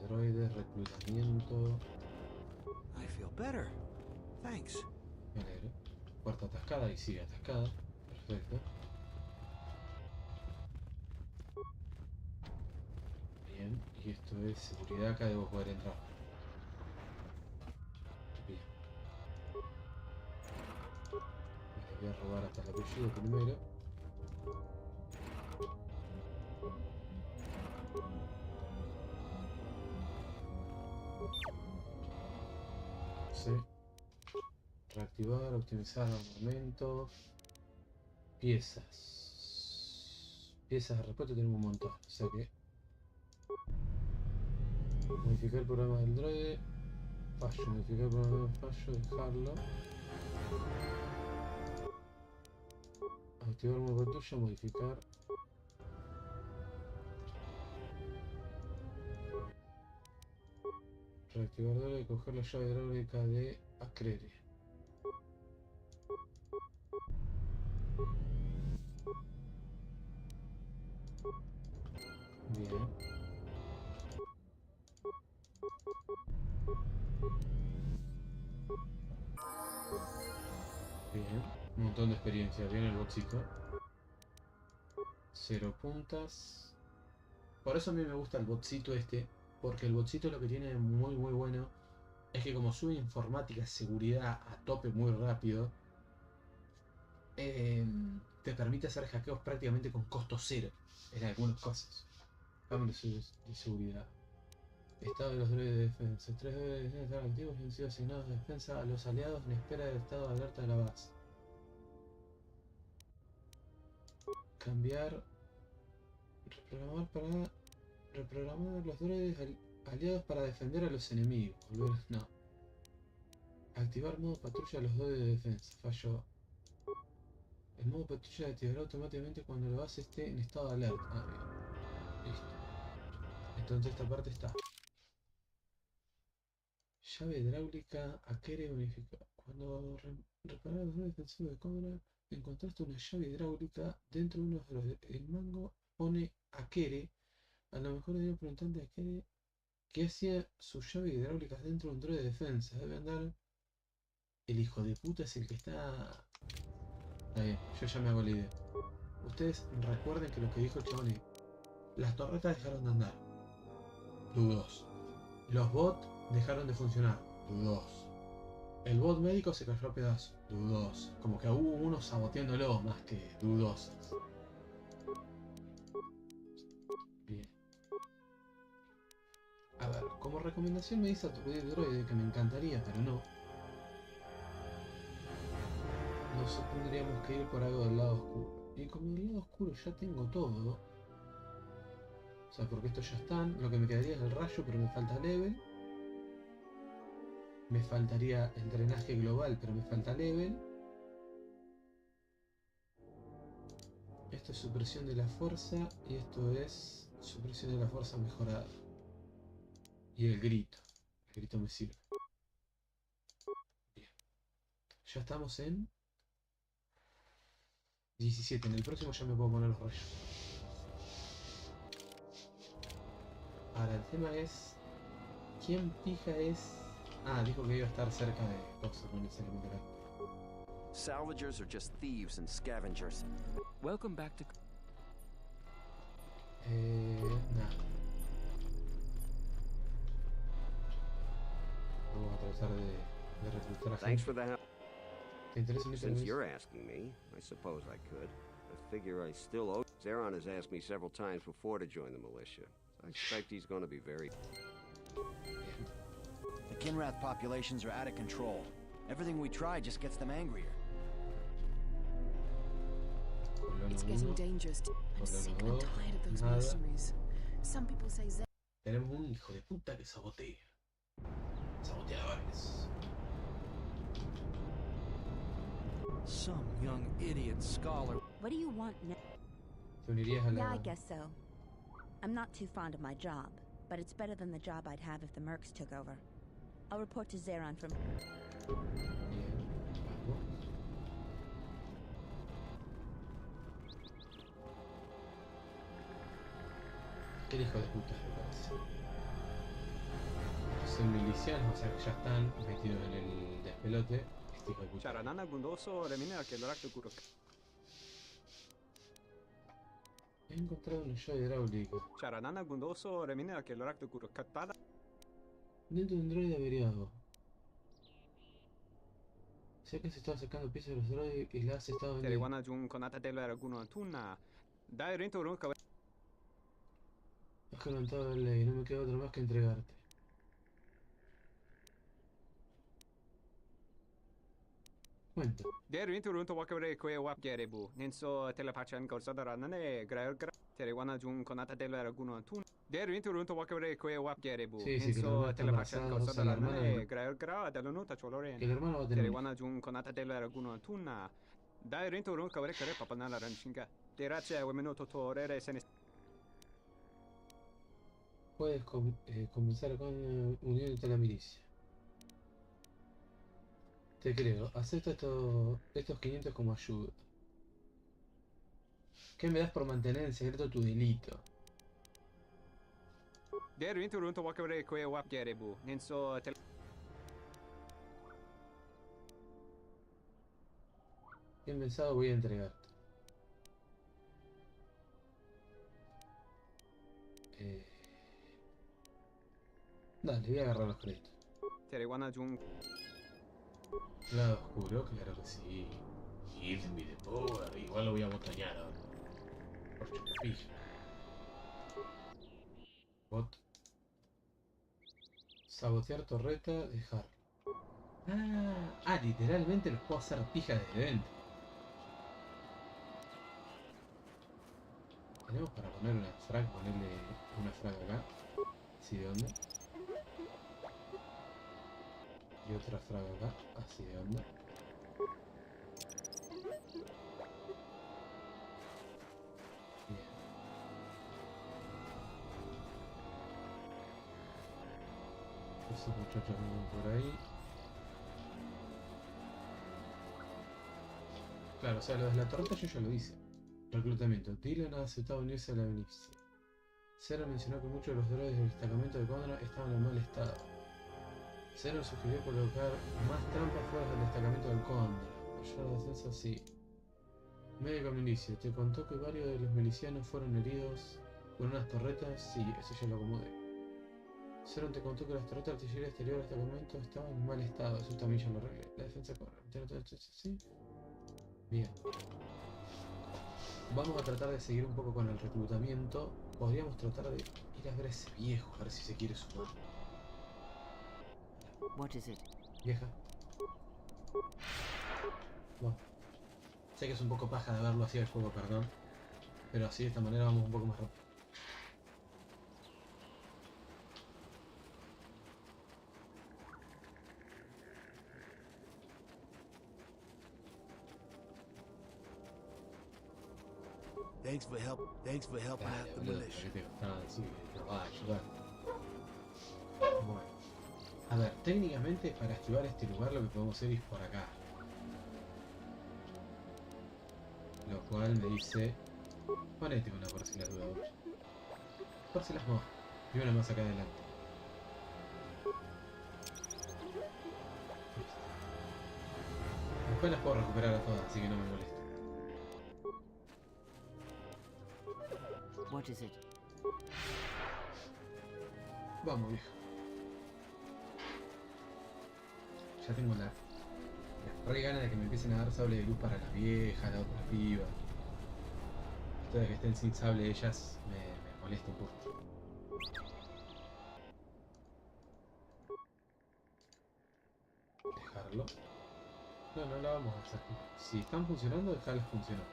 Droide, reclutamiento. I feel better. Thanks. Me alegro. Puerta atascada y sigue atascada. Perfecto. Bien, y esto es seguridad, acá debo poder entrar. Bien. Me voy a robar hasta el apellido primero. Sí. Reactivar, optimizar armamento. Piezas. Piezas de repuesto tenemos un montón. O sea que modificar el programa del droide. Fallo, modificar el programa del fallo, dejarlo. Activar modo patrulla, modificar. Reactivar droide y coger la llave hidráulica de AGRADECE. Bien. Bien. Un montón de experiencia. Bien el botcito. 0 puntas. Por eso a mí me gusta el botcito este. Porque el botcito lo que tiene muy bueno es que como sube informática, seguridad a tope muy rápido, te permite hacer hackeos prácticamente con costo cero en algunos casos. Cambios de seguridad. Estado de los droides de defensa. 3 droides de defensa están activos y han sido asignados de defensa a los aliados en espera del estado de alerta de la base. Cambiar. Reprogramar los droides aliados para defender a los enemigos. Volver. No. Activar modo patrulla a los droides de defensa. Falló. El modo patrulla activará automáticamente cuando la base esté en estado de alerta. Ah, bien. Listo. Entonces esta parte está. Llave hidráulica AGRADECE unificada. Cuando reparar los defensores de cámara, encontraste una llave hidráulica dentro de uno de los. El mango pone AGRADECE. A lo mejor debería preguntarle a AGRADECE qué hacía sus llaves hidráulicas dentro de un droide de defensa. Debe andar. El hijo de puta es el que está. Está bien, yo ya me hago la idea. Ustedes recuerden que lo que dijo el chabón es: las torretas dejaron de andar. Dudos. Los bots dejaron de funcionar. Dudos. El bot médico se cayó a pedazos. Dudos. Como que hubo uno saboteándolo más que dudosos. Bien. A ver, como recomendación me dice a tu droide que me encantaría, pero no. Nosotros tendríamos que ir por algo del lado oscuro. Y como del lado oscuro ya tengo todo. O sea, porque estos ya están. Lo que me quedaría es el rayo, pero me falta level. Me faltaría el drenaje global, pero me falta level. Esto es supresión de la fuerza. Y esto es supresión de la fuerza mejorada. Y el grito. El grito me sirve. Bien. Ya estamos en 17. En el próximo ya me puedo poner los rayos. Ahora el tema es... ¿quién pija es? Ah, dijo que iba a estar cerca de Toxo con ese elemento acá. Salvagers are just thieves and scavengers. Welcome back to... Nada. Vamos a tratar de reclutar a Thanks gente. for the help. ¿Te interesa mi Since servicio? you're asking me, I suppose I could. I figure I still owe. Zeron has asked me several times before to join the militia. I expect he's going to be very... The Kinrath populations are out of control. Everything we try just gets them angrier. It's getting dangerous. I'm sick and tired of those mercenaries. Some people say Tenemos un hijo de puta que sabotea. Saboteadores. Some young idiot scholar. What do you want now? ¿Te unirías a la... Yeah, I guess so. I'm not too fond of my job, but it's better than the job I'd have if the Mercs took over. I'll report to Zeron from... Bien, vamos. Qué hijo de puta me parece. Estos son milicianos, o sea que ya están metidos en el despelote. Este hijo de puta. He encontrado una llave hidráulica. Dentro de un droide averiado. Sé que se estaba sacando piezas de los droides y las estaba vendiendo. Has quebrantado la ley, no me queda otra más que entregarte. Cuenta. Sí, sí, que la hermana está embarazada, o sea, la hermana... Que el hermano va a tener... Puedes comenzar con uniéndote a la milicia. Te creo, acepta estos 500 como ayuda. ¿Qué me das por mantener en secreto tu delito? Bien pensado, voy a entregarte. Dale, voy a agarrar los créditos. Lado oscuro, claro que sí. Give me the power. Igual lo voy a botañar ahora. Por chupapija. Bot. Sabotear torreta, dejar. Literalmente los puedo hacer pija desde dentro. Tenemos para poner una frag, ponerle una frag acá. Así de onda. Y otra frag acá, así de onda. Bien. Esos muchachos andan por ahí. Claro, o sea, lo de la torreta yo ya lo hice. Reclutamiento. Dylan ha aceptado unirse a la milicia. Zero mencionó que muchos de los droides del destacamento de Condor estaban en mal estado. Zero sugirió colocar más trampas fuera del destacamento del Condor. Apoyar la defensa, sí. Médico milicia. ¿Te contó que varios de los milicianos fueron heridos con unas torretas? Sí, eso ya lo acomodé. Zero te contó que las torretas de artillería exterior del destacamento estaban en mal estado. Eso también ya lo arreglé. La defensa corre. ¿Sí? Bien. Vamos a tratar de seguir un poco con el reclutamiento. Podríamos tratar de ir a ver a ese viejo, a ver si se quiere sumar. Vieja. Bueno. Sé que es un poco paja de verlo así el juego, perdón. Pero así de esta manera vamos un poco más rápido. Thanks for helping out the militia. Bueno. A ver, técnicamente para activar este lugar lo que podemos hacer es por acá. Lo cual me dice... Ponete una por si las dudas. Por si las moscas. Y una más acá adelante. Después las puedo recuperar a todas, así que no me molesta. Vamos, viejo. Ya tengo la re gana de que me empiecen a dar sable de luz para las viejas, la otra piba. esto de que estén sin sable ellas me molesta un poco. Dejarlo. No, no la vamos a hacer. Si están funcionando, dejarlas funcionar.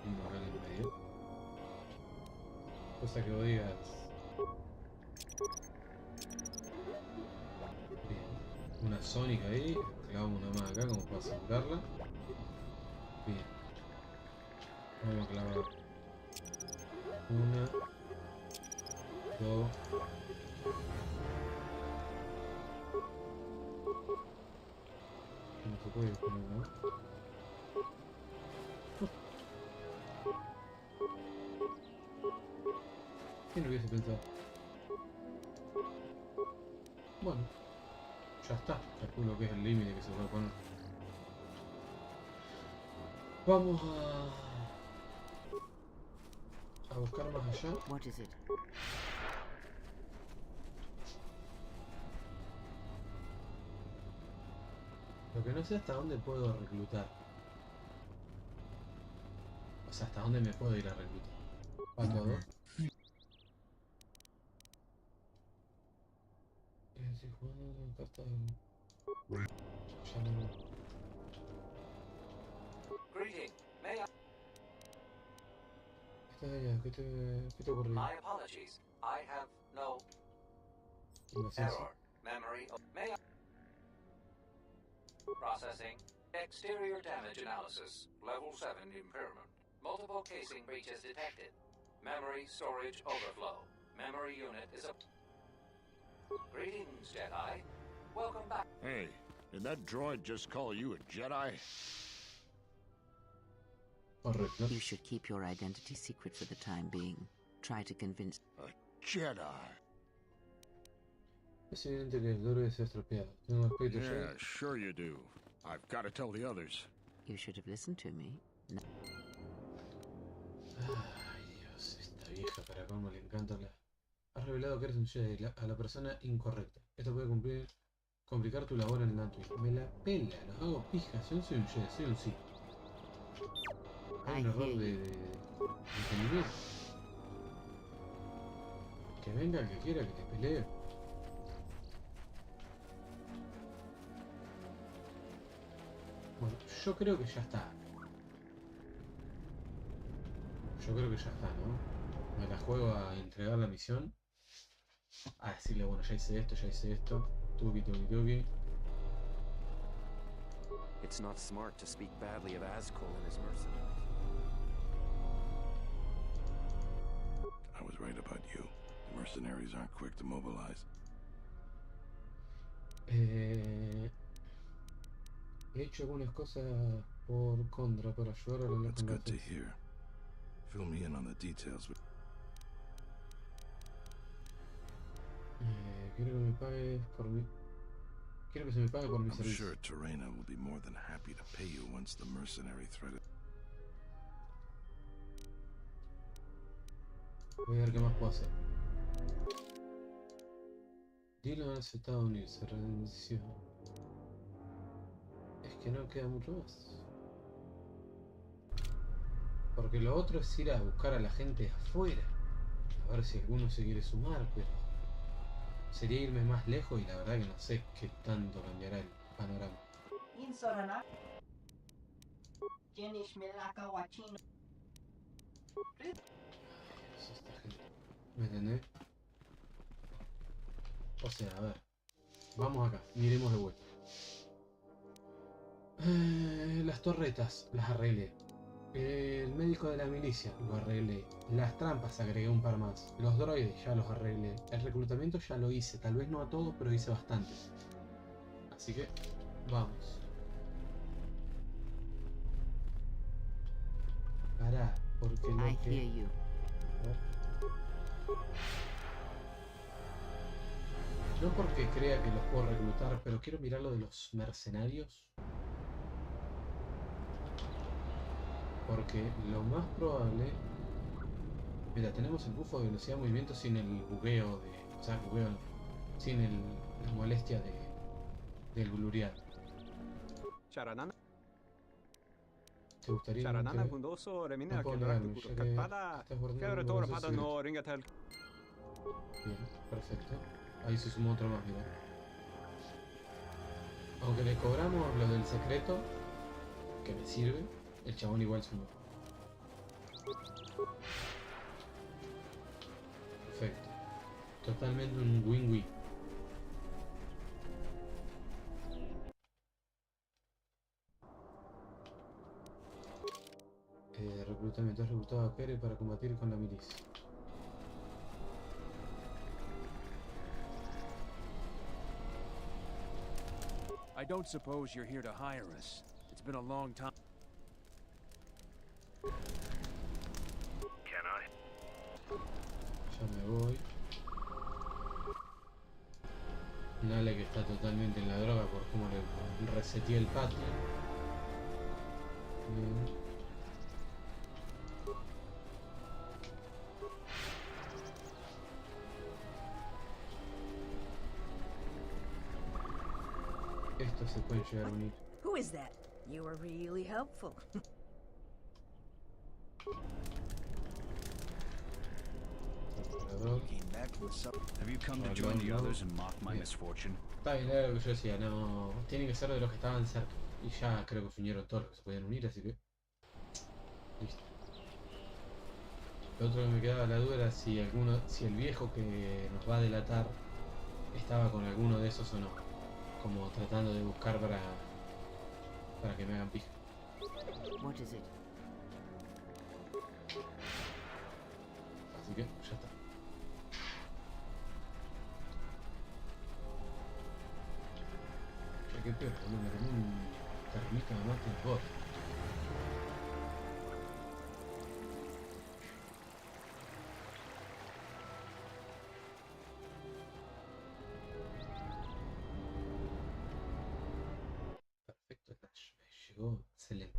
Uno acá en el medio. Cosa que vos digas. Bien. Una sónica ahí. Clavamos una más acá como para asegurarla. Bien. Vamos a clavar. Una. Dos. No se puede poner, ¿no? ¿Quién lo hubiese pensado? Bueno, ya está. Calculo que es el límite que se puede poner. Vamos a buscar más allá. What is it? Lo que no sé hasta dónde puedo reclutar. O sea, hasta dónde me puedo ir a reclutar. ¿Va todo? Si jugando acá está. Ya no. Greeting. May I? ¿Qué te ocurrió? My apologies. I have no error. Memory. May I? Processing. Exterior damage analysis. Level 7 impairment. Multiple casing breaches detected. Memory storage overflow. Memory unit is up. Greetings, Jedi. Welcome back. Hey, did that droid just call you a Jedi? Correcto. You should keep your identity secret for the time being. Try to convince... A Jedi? Es evidente que el droide se ha estropeado. Tengo un aspecto Yeah, sure you do. I've got to tell the others. You should have listened to me. No. Ay, Dios, esta vieja para cómo le encanta la... Has revelado que eres un Jedi a la persona incorrecta. Esto puede complicar tu labor en Nantwin. Me la pela, los hago pijas. Yo no soy un Jedi, soy un Sith. Hay un error de entendimiento. Que venga el que quiera que te pelee. Bueno, yo creo que ya está. Yo creo que ya está, ¿no? Me la juego a entregar la misión. A decirle, bueno, ya hice esto. Tuki. It's not smart to speak badly of Azkul and his mercenaries. I was right about you. The mercenaries aren't quick to mobilize. He hecho algunas cosas por contra para ayudar a la That's good to hear. Fill me in on the details. Quiero que me pagues por mi... Quiero que se me pague por mi I'm servicio. sure Terena will be more than happy to pay you once the mercenary threat is... Voy a ver qué más puedo hacer. Dilo ha aceptado unirse, rendición. Es que no queda mucho más. Porque lo otro es ir a buscar a la gente afuera. A ver si alguno se quiere sumar, pero... Sería irme más lejos y la verdad que no sé qué tanto cambiará el panorama. Esta gente. ¿Me entendés? O sea, a ver. Vamos acá, miremos de vuelta. Las torretas las arreglé. El médico de la milicia lo arreglé. Las trampas agregué un par más. Los droides ya los arreglé. El reclutamiento ya lo hice. Tal vez no a todos, pero hice bastante. Así que, vamos. Pará, porque lo I que... hear you. No porque crea que los puedo reclutar, pero quiero mirar lo de los mercenarios. Porque lo más probable... Mira, tenemos el bufo de velocidad de movimiento sin el bugueo de... O sea, bugueo no, sin la molestia del glurial. ¿Te gustaría no puedo negarme, ya que estás guardando un secreto. Bien, perfecto. Ahí se sumó otro más, mira. Aunque le cobramos lo del secreto, que me sirve, el chabón igual sumó. Perfecto. Totalmente un win-win. Reclutamiento. Has reclutado a Pere para combatir con la milicia. I don't suppose you're here to hire us. It's been a long time. Can I? Ya me voy. Nale que está totalmente en la droga por cómo le reseteé el patio. Bien. Esto se puede llegar a unir. Who is that? You were really helpful. Have you come to join the others and mock my misfortune? Está bien, era lo que yo decía, no. Tienen que ser de los que estaban cerca. Y ya creo que se unieron todos los que se podían unir, así que. Listo. Lo otro que me quedaba la duda era si el viejo que nos va a delatar estaba con alguno de esos o no. Como tratando de buscar para que me hagan pija. What is it? Así que ya está. Ya que peor, no me tomé un termita más que el bot. Perfecto, llegó excelente.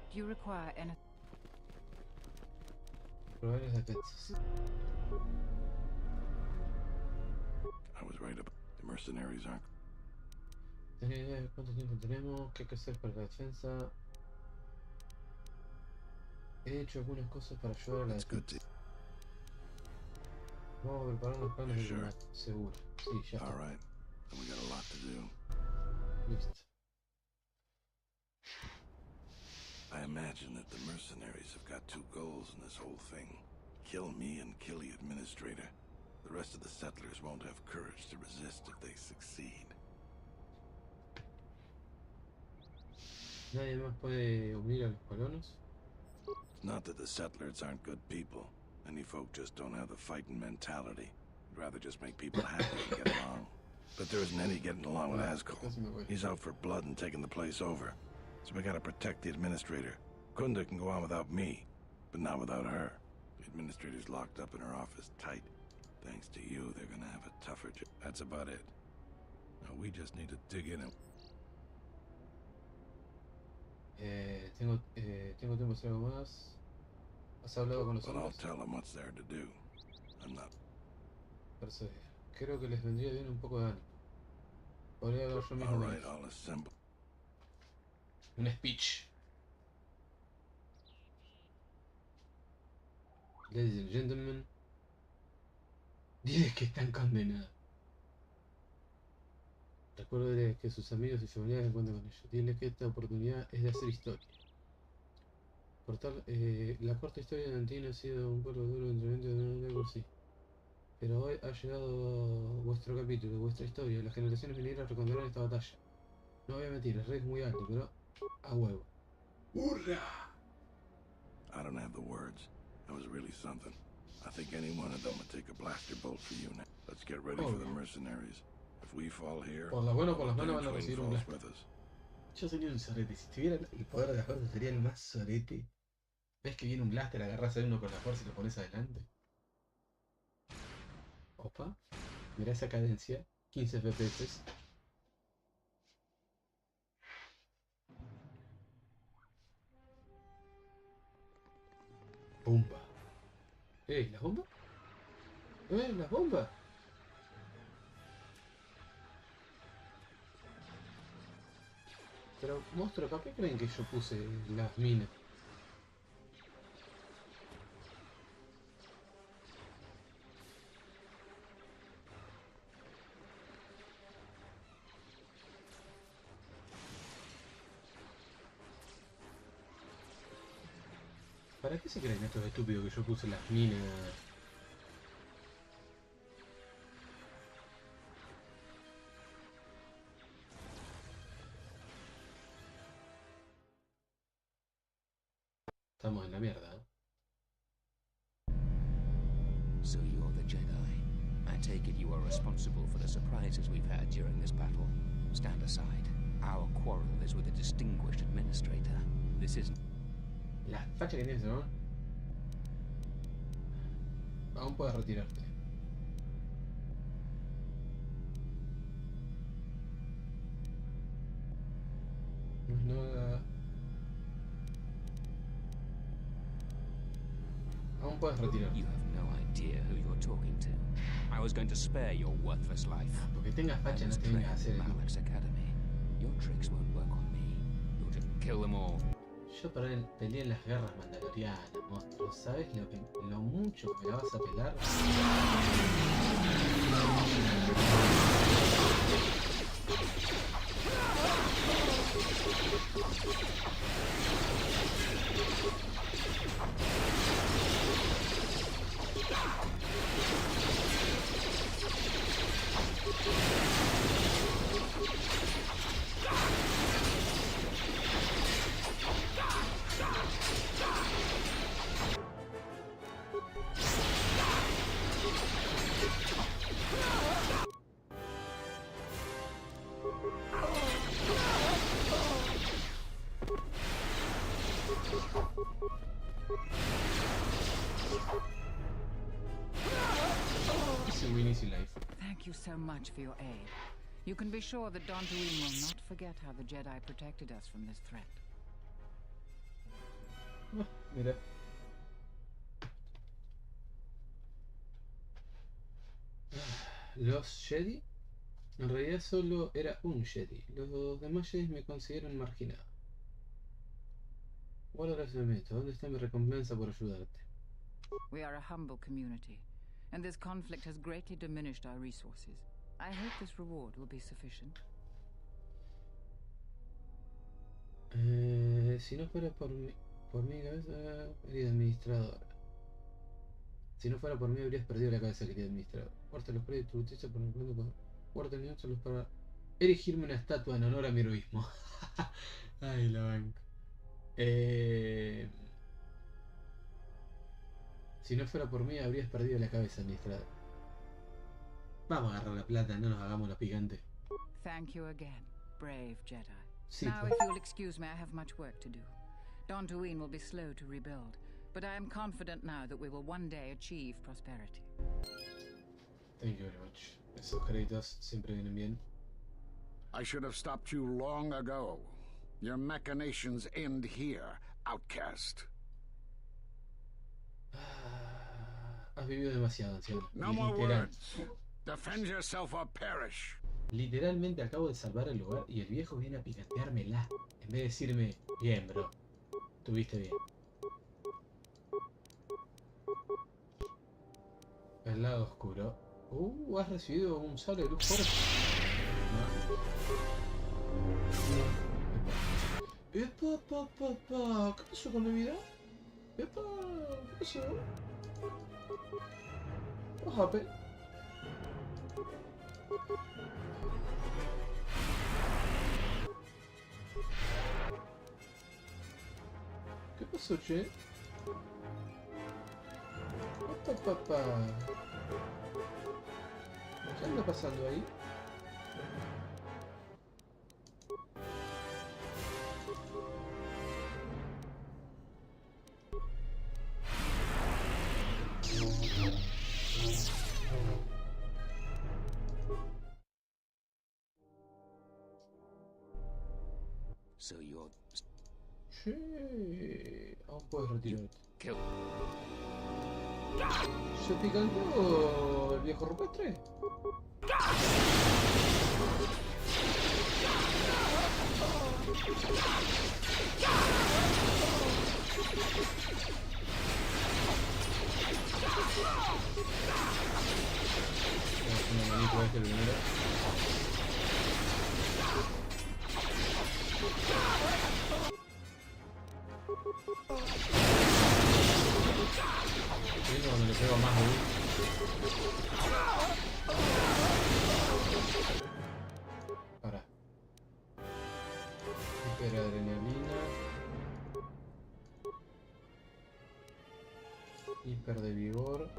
Do you require anything? Probar las defensas. I was right about the mercenaries aren't. ¿Cuánto tiempo tenemos? ¿Qué hay que hacer para la defensa? He hecho algunas cosas para ayudar a la defensa. Vamos a preparar unos planes de combate, seguro. Sí, ya está. Alright, then we got a lot to do. Listo. I imagine that the mercenaries have got two goals in this whole thing. Kill me and kill the administrator. The rest of the settlers won't have courage to resist if they succeed. ¿Nadie más puede unir a los colonos? It's not that the settlers aren't good people. Any folk just don't have the fighting mentality. They'd rather just make people happy and get along. But there isn't any getting along with Ascol. He's out for blood and taking the place over. So we gotta protect the administrator. Kunda can go on without me, but not without her. The administrator's locked up in her office tight. Thanks to you, they're gonna have a tougher job. That's about it. Now we just need to dig in and... Tengo tiempo de hacer algo más. ¿Has hablado con los But I'll hombres? tell them what's there to do. I'm not... Persuadir. Creo que les vendría bien un poco de ánimo. Podría hablar yo mismo. Alright, I'll assemble. Un speech. Ladies and gentlemen, diles que están condenados. Recuerden que sus amigos y familiares cuentan con ellos. Diles que esta oportunidad es de hacer historia. Por tal, la corta historia de Antino ha sido un pueblo duro de entrenamiento de por sí. Pero hoy ha llegado vuestro capítulo, vuestra historia. Las generaciones venideras recordarán esta batalla. No voy a mentir, el rey es muy alto, pero a huevo. ¡Hurra! I don't have the words. That was really something. I think any one of them would take a blaster bolt for you now. Let's get ready for the mercenaries. If we fall here, por las buenas o por las malas van a Dantooine recibir un falls blaster. with us. Yo sería un sorete. Si tuviera el poder de la fuerza sería el más sorete. ¿Ves que viene un blaster, agarras a uno con la fuerza y lo pones adelante? Opa. Mirá esa cadencia. 15 FPS. Bomba. ¿Las bombas? Las bombas. Pero, monstruo, ¿para qué creen que yo puse las minas? ¿Para qué se creen estos estúpidos que yo puse las minas? Estamos en la mierda, ¿eh? So you're the Jedi. I take it you are responsible for the surprises we've had during this battle. Stand aside. Our quarrel is with a distinguished administrator. This isn't... La facha que tienes, ¿no? Aún puedes retirarte. No es nada. Aún puedes retirarte. You have no idea who you're talking to. I was going to spare your worthless life. Porque tengas facha no te vengas a hacer el Malik's Academy. Your tricks won't work on me. You'll just kill them all. Yo peleé en las guerras mandalorianas, monstruo. ¿Sabes lo mucho que me la vas a pelar? Thank you so much for your aid. You can be sure that Dantooine will not forget how the Jedi protected us from this threat. Mira. Los Jedi. En realidad solo era un Jedi. Los demás Jedi me consideran marginado. Guarda agradecimiento. ¿Dónde está mi recompensa por ayudarte? We are a humble community, and this conflict has greatly diminished our resources. I hope this reward will be sufficient. Si no fuera por mi cabeza, querida administradora. Si no fuera por mí, habrías perdido la cabeza, querida administradora. Guarda los créditos de justicia por mi cuenta. Guarda el solo para erigirme una estatua en honor a mi heroísmo. Ay, la banca. Si no fuera por mí, habrías perdido la cabeza, administradora. Vamos a agarrar la plata, no nos hagamos la picante. Thank you again, brave Jedi. Sí, now, pues. if you'll excuse me, I have much work to do. Dantooine will be slow to rebuild, but I am confident now that we will one day achieve prosperity. Thank you very much. Esos créditos siempre vienen bien. I should have stopped you long ago. Your machinations end here, outcast. Has vivido demasiado, anciano. No more words. Defend yourself or perish. Literalmente acabo de salvar el lugar y el viejo viene a picanteármela. En vez de decirme, bien, bro. Tuviste bien. El lado oscuro. Has recibido un sable de luz fuerte. Epa, ¿qué pasó con mi vida? Epa, ¿qué pasó? What happened? ¿Qué pasó, che? ¿Qué anda pasando ahí? So you're... Sí. Aún puedes retirarte. ¿Se picantó el viejo rupestre? Una manito este primero. Cuando le pego más aún. Para. Hiperadrenalina. Hiper de vigor.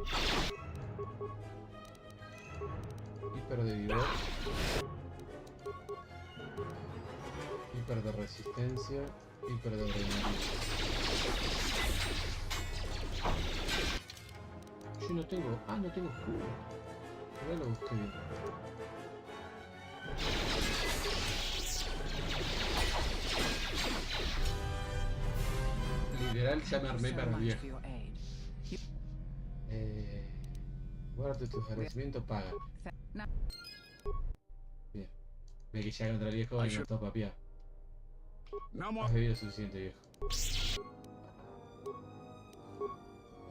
Hiper de vigor. Hiper de resistencia. Hiper de adrenalina. Yo no tengo... Ah, no tengo escudo. Ya lo busqué bien. Literal ya me armé para el viejo. Guarda tu agradecimiento, paga. Bien. Ve que ya contra el viejo y no está papiado. Has bebido suficiente, viejo.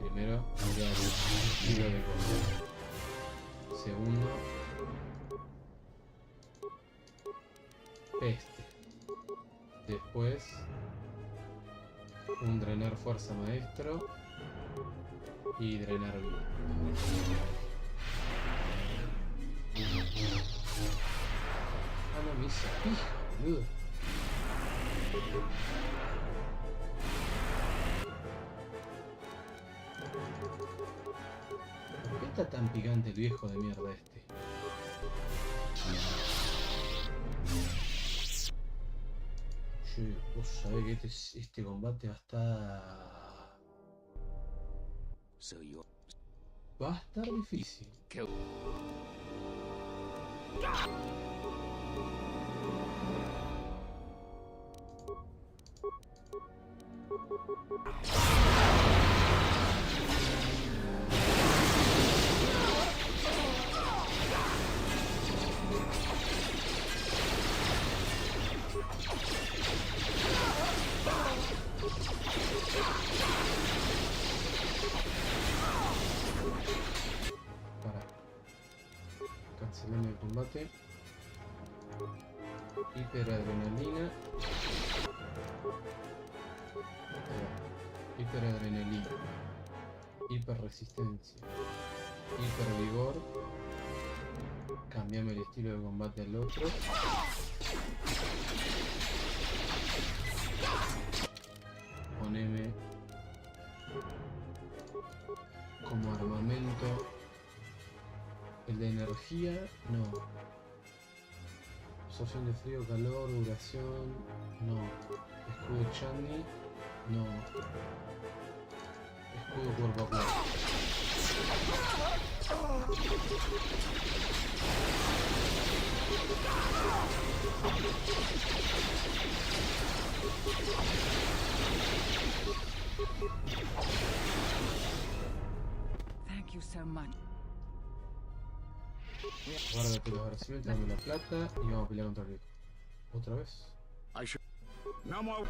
Primero, voy a dar un tiro de comer. Segundo, peste. Después, un drenar fuerza maestro y drenar vida. Ah, no, me hizo pija, boludo. ¿Por qué está tan picante el viejo de mierda este? Che, vos sabés que este combate va a estar... Va a estar difícil. Cancelando el combate. Hiperadrenalina. Hiperadrenalina. Hiperresistencia. Hipervigor. Cambiame el estilo de combate al otro. Poneme como armamento el de energía, no. Absorción de frío, calor, duración, no. Escudo Chandi, no. Escudo cuerpo a cuerpo. Thank you so much. Guárdate los agradecimientos, dame la plata y vamos a pelear contra el viejo. ¿Otra vez? No more.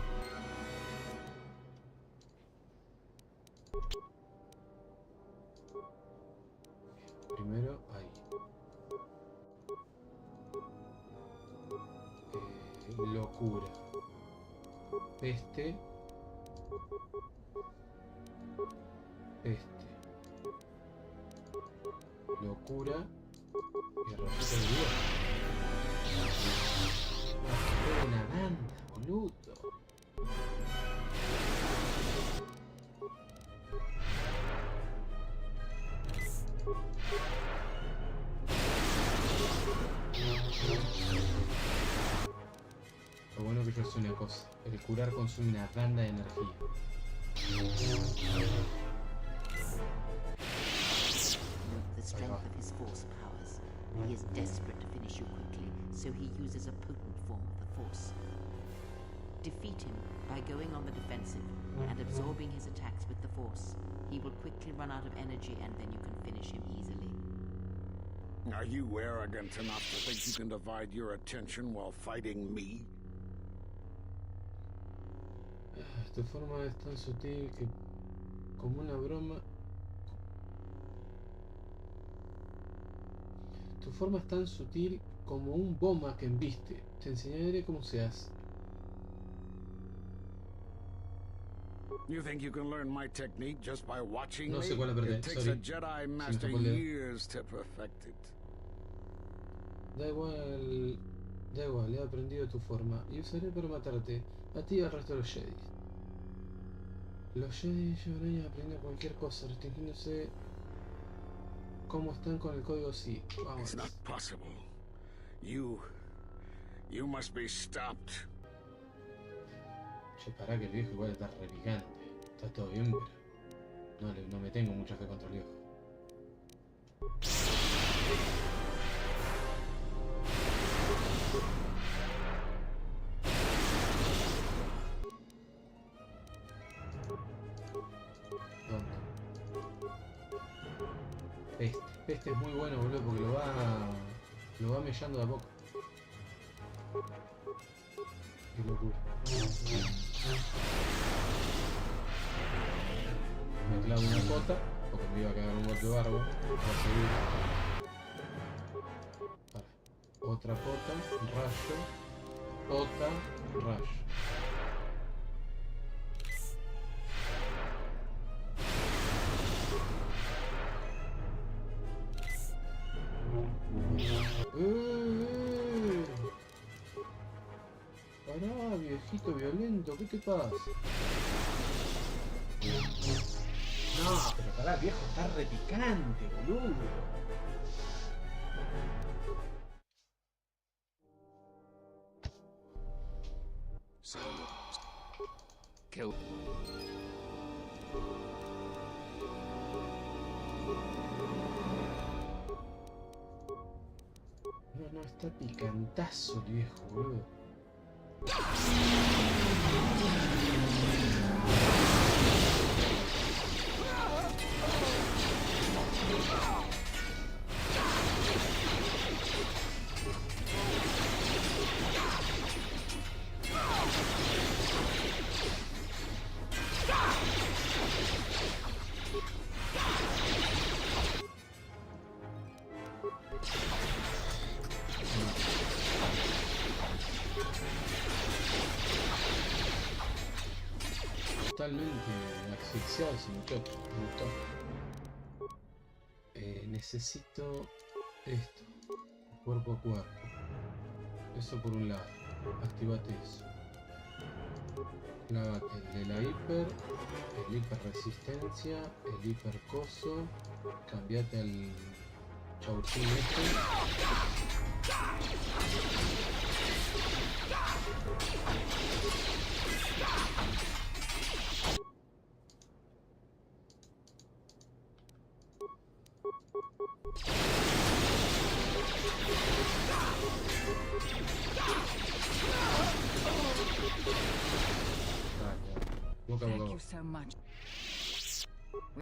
Primero, ahí. Locura. Peste. Peste. Locura. Y repito el video. ¡Qué buena banda, boludo! Lo bueno que yo sé una cosa. El curar consume una banda de energía. The strength of his force powers. He is desperate to finish you quickly, so he uses a potent form of the force. Defeat him by going on the defensive and absorbing his attacks with the Force. He will quickly run out of energy and then you can finish him easily. Are you arrogant enough to think you can divide your attention while fighting me? Tu forma es tan sutil que, como una broma... Tu forma es tan sutil como un boma que embiste. Te enseñaré cómo se hace. You think you can learn my technique just by watching No me? sé cuál apreté, It takes sorry. a Jedi Se me Master escapó el dedo. years to perfect it. Da igual, he aprendido tu forma y usaré para matarte, a ti y al resto de los Jedi. Los Jedi llevan años aprendiendo cualquier cosa, restringiéndose cómo están con el código sí. Vamos. It's not possible. You must be stopped. Che, pará que el viejo igual está re picante. Está todo bien, pero no me tengo mucha fe contra el viejo. Este es muy bueno, boludo, porque lo va mellando de a poco. Qué locura. Me clavo una cota, porque me iba a cagar un golpe barbo. Voy a seguir. Para. Otra cota, rayo. Cota, rayo. Pará, viejito violento, ¿qué te pasa? No, pero pará, viejo, está repicante, boludo. So, kill. No, está picantazo el viejo, boludo. Totalmente asfixiado ese muchacho, me gustó. Necesito esto, cuerpo a cuerpo. Eso por un lado, activate eso. Clávate el de la hiper resistencia, el hiper coso, cambiate al chauchín este. Thank you so much.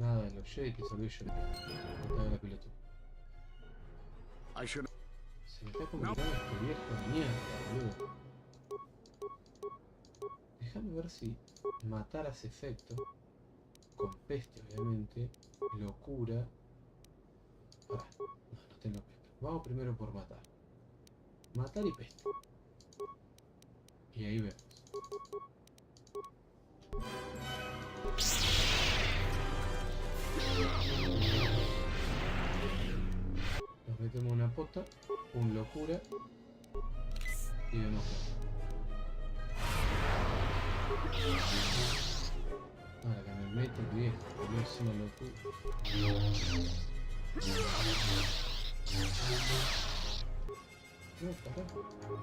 Nada, de los Jedi te salvé yo. No te la pelota. Se me está complicando este viejo de mierda, boludo. Déjame ver si matar hace efecto. Con peste, obviamente. Locura. Pará, no tengo peste. Vamos primero por matar. Matar y peste. Y ahí vemos. Nos metemos una pota, un locura y vemos ahora que me mete el viejo, boludo, es una locura. No, pará.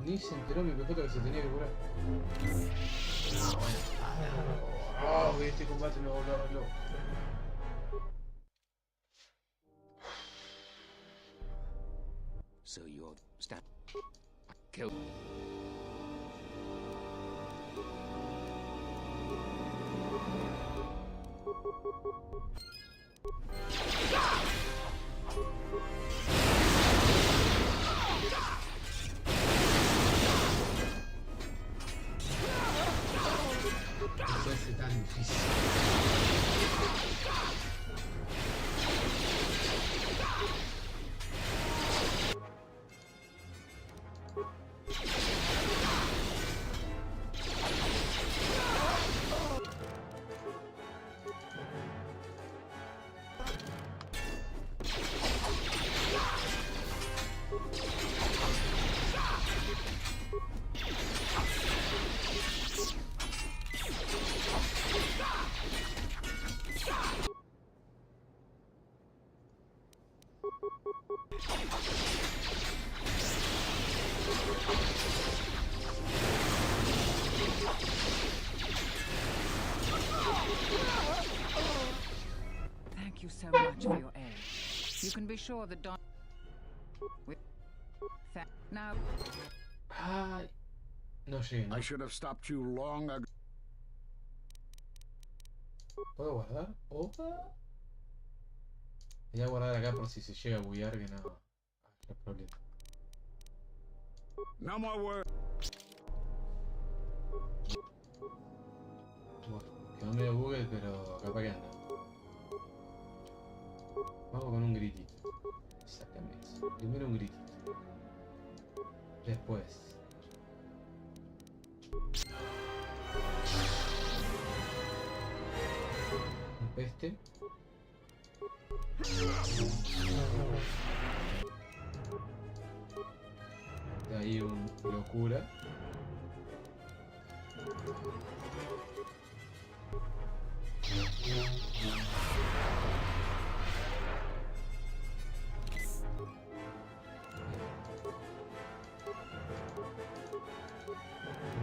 Ni se enteró mi PJ que se tenía que curar. No, bueno. Este combate me volvió a loco. So you're stand. Kill. Eso es tan difícil. Thank you so much for your aid. You can be sure that Don... Now... Ay, no llegué, ¿no? I should have stopped you long ago. ¿Puedo guardar? Opa. Voy a guardar acá por si se llega a buguear, que no hay problema. No more words. Bueno, quedó medio bugue, pero capaz que anda. Vamos con un gritito. Exactamente. Primero un gritito. Después. Un peste. De ahí un locura.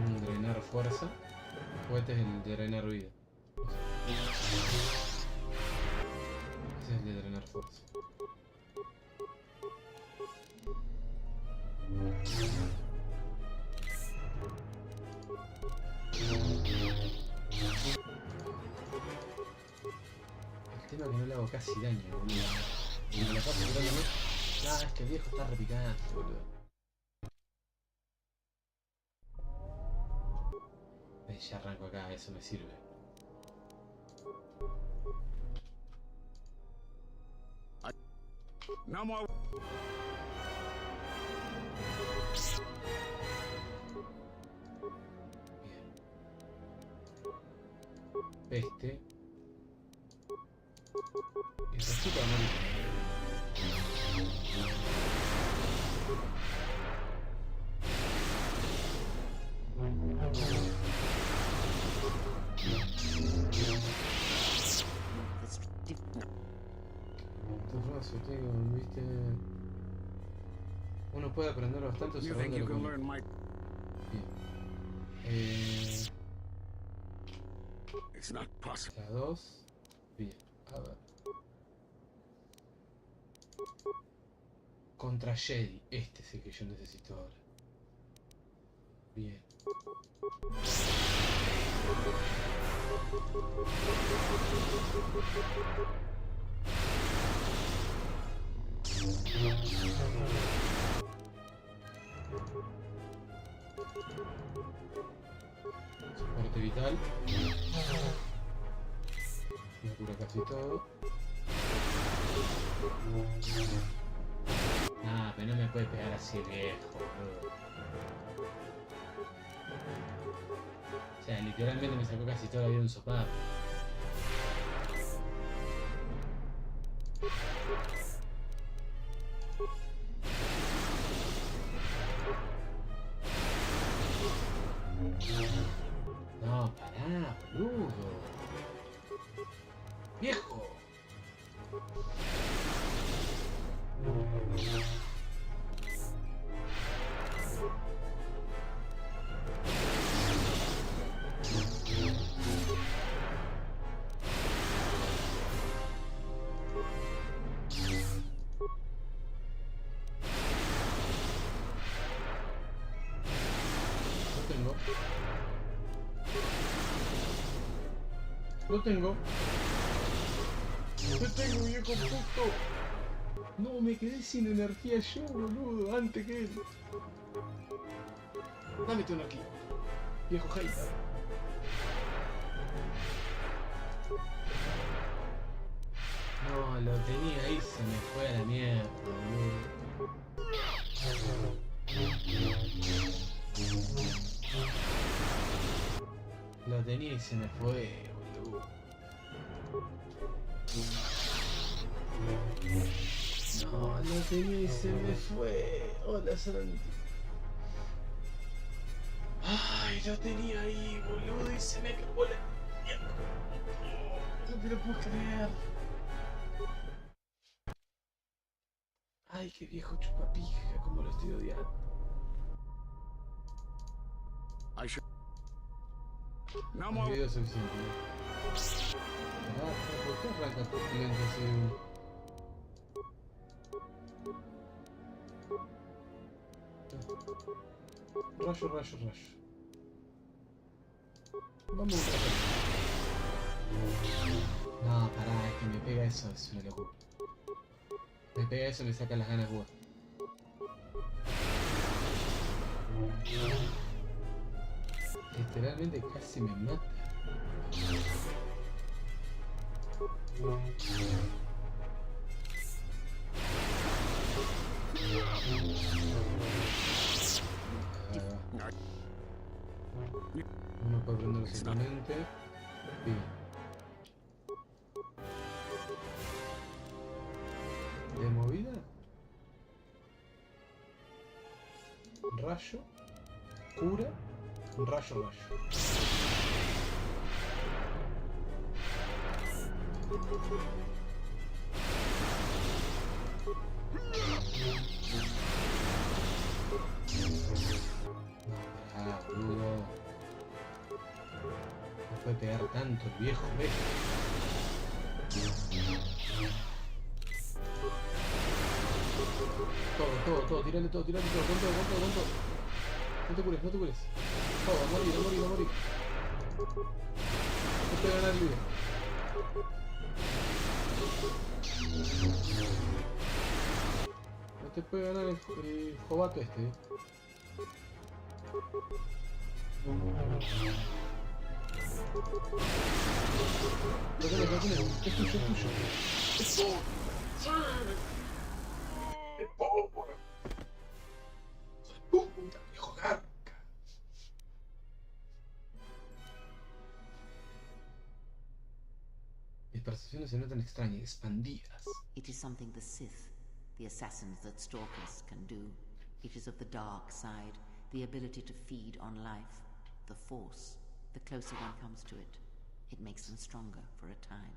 Un drenar fuerza. O este es el de drenar vida. Ese es el de drenar fuerza. El tema es que no le hago casi daño, boludo. Y me la paso curándome. Ah, es que el viejo está repicante, boludo. Ya arranco acá, eso me sirve. No more. Bien. Peste. Y resulta ¿viste? Uno puede aprender bastante observando lo que... Bien. La 2. Bien, a ver. Contra Jedi, este es el que yo necesito ahora. Bien. Soporte vital. Me cura casi todo. Nah, pero no me puede pegar así el viejo, boludo. O sea, literalmente me sacó casi toda la vida un sopapo. No, pará, boludo. ¡Viejo! Lo tengo. ¡Me tengo, viejo puto! No, me quedé sin energía yo, boludo, antes que él. Dame tu energía, viejo hater. No, lo tenía ahí, se me fue a la mierda, boludo. Lo tenía y se me fue, boludo. No, lo tenía y se me fue. Hola, Santi. Ay, lo tenía ahí, boludo, y se me acabó la mierda. No te lo puedo creer. Ay, qué viejo chupapija, como lo estoy odiando. No más video suficiente. ¿Por qué arranca tu lento así? Rayo, rayo, rayo. Vamos a un rayo. No, pará, es que me pega eso, es una locura. Me pega eso y me saca las ganas de jugar. Literalmente casi me mata. Uno para prender exactamente. Bien. De movida. Rayo. Cura. Rayo, rayo. Ah, boludo. No puede pegar tanto el viejo, ¿ves? Todo, tírale todo, con todo. No te cures. Todo, a morir. No te ganar el video. No te puede ganar el jovato este. Lo tenés. Es tuyo. Es todo. Es pobre. Puta, viejo garca. Mis percepciones se notan extrañas, expandidas. It is something the Sith, the assassins that stalk us, can do. It is of the dark side, the ability to feed on life. The Force, the closer one comes to it, it makes them stronger for a time.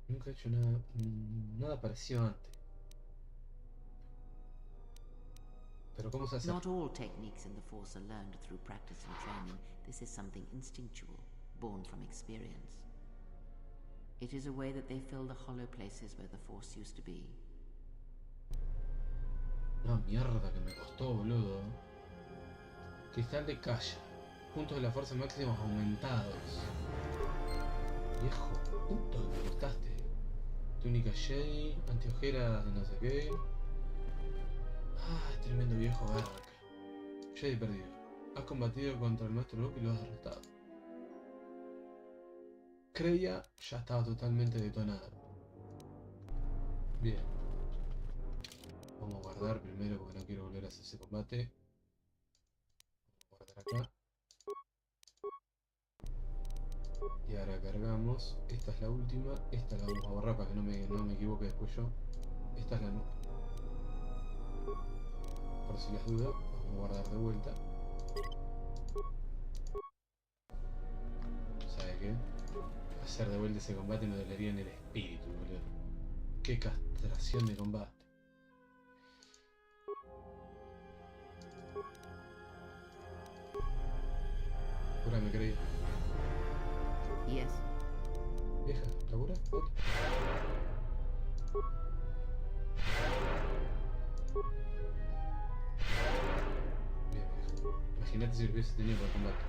Nunca he hecho nada parecido antes. Pero ¿cómo se hace? Not all techniques in the Force are learned through practice and training. This is something instinctual, born from experience. It is a way that they fill the hollow places where the Force used to be. No, mierda que me costó, boludo. Cristal de Calla. Puntos de la fuerza máximos aumentados. Viejo puto que me costaste. Túnica Jedi, antiojeras de no sé qué. Ah, tremendo viejo garca. Jedi perdido. Has combatido contra el maestro Luke y lo has derrotado. Creía ya estaba totalmente detonado. Bien. Vamos a guardar primero porque no quiero volver a hacer ese combate. Vamos a guardar acá. Y ahora cargamos. Esta es la última. Esta la vamos a borrar para que no me equivoque después yo. Esta es la nueva. Por si las dudas, vamos a guardar de vuelta. ¿Sabe qué? Hacer de vuelta ese combate me dolería en el espíritu, boludo. Qué castración de combate. Cura, me creí. Yes. Vieja, ¿la cura? Bien, vieja. Imagínate si lo hubiese tenido para el combate.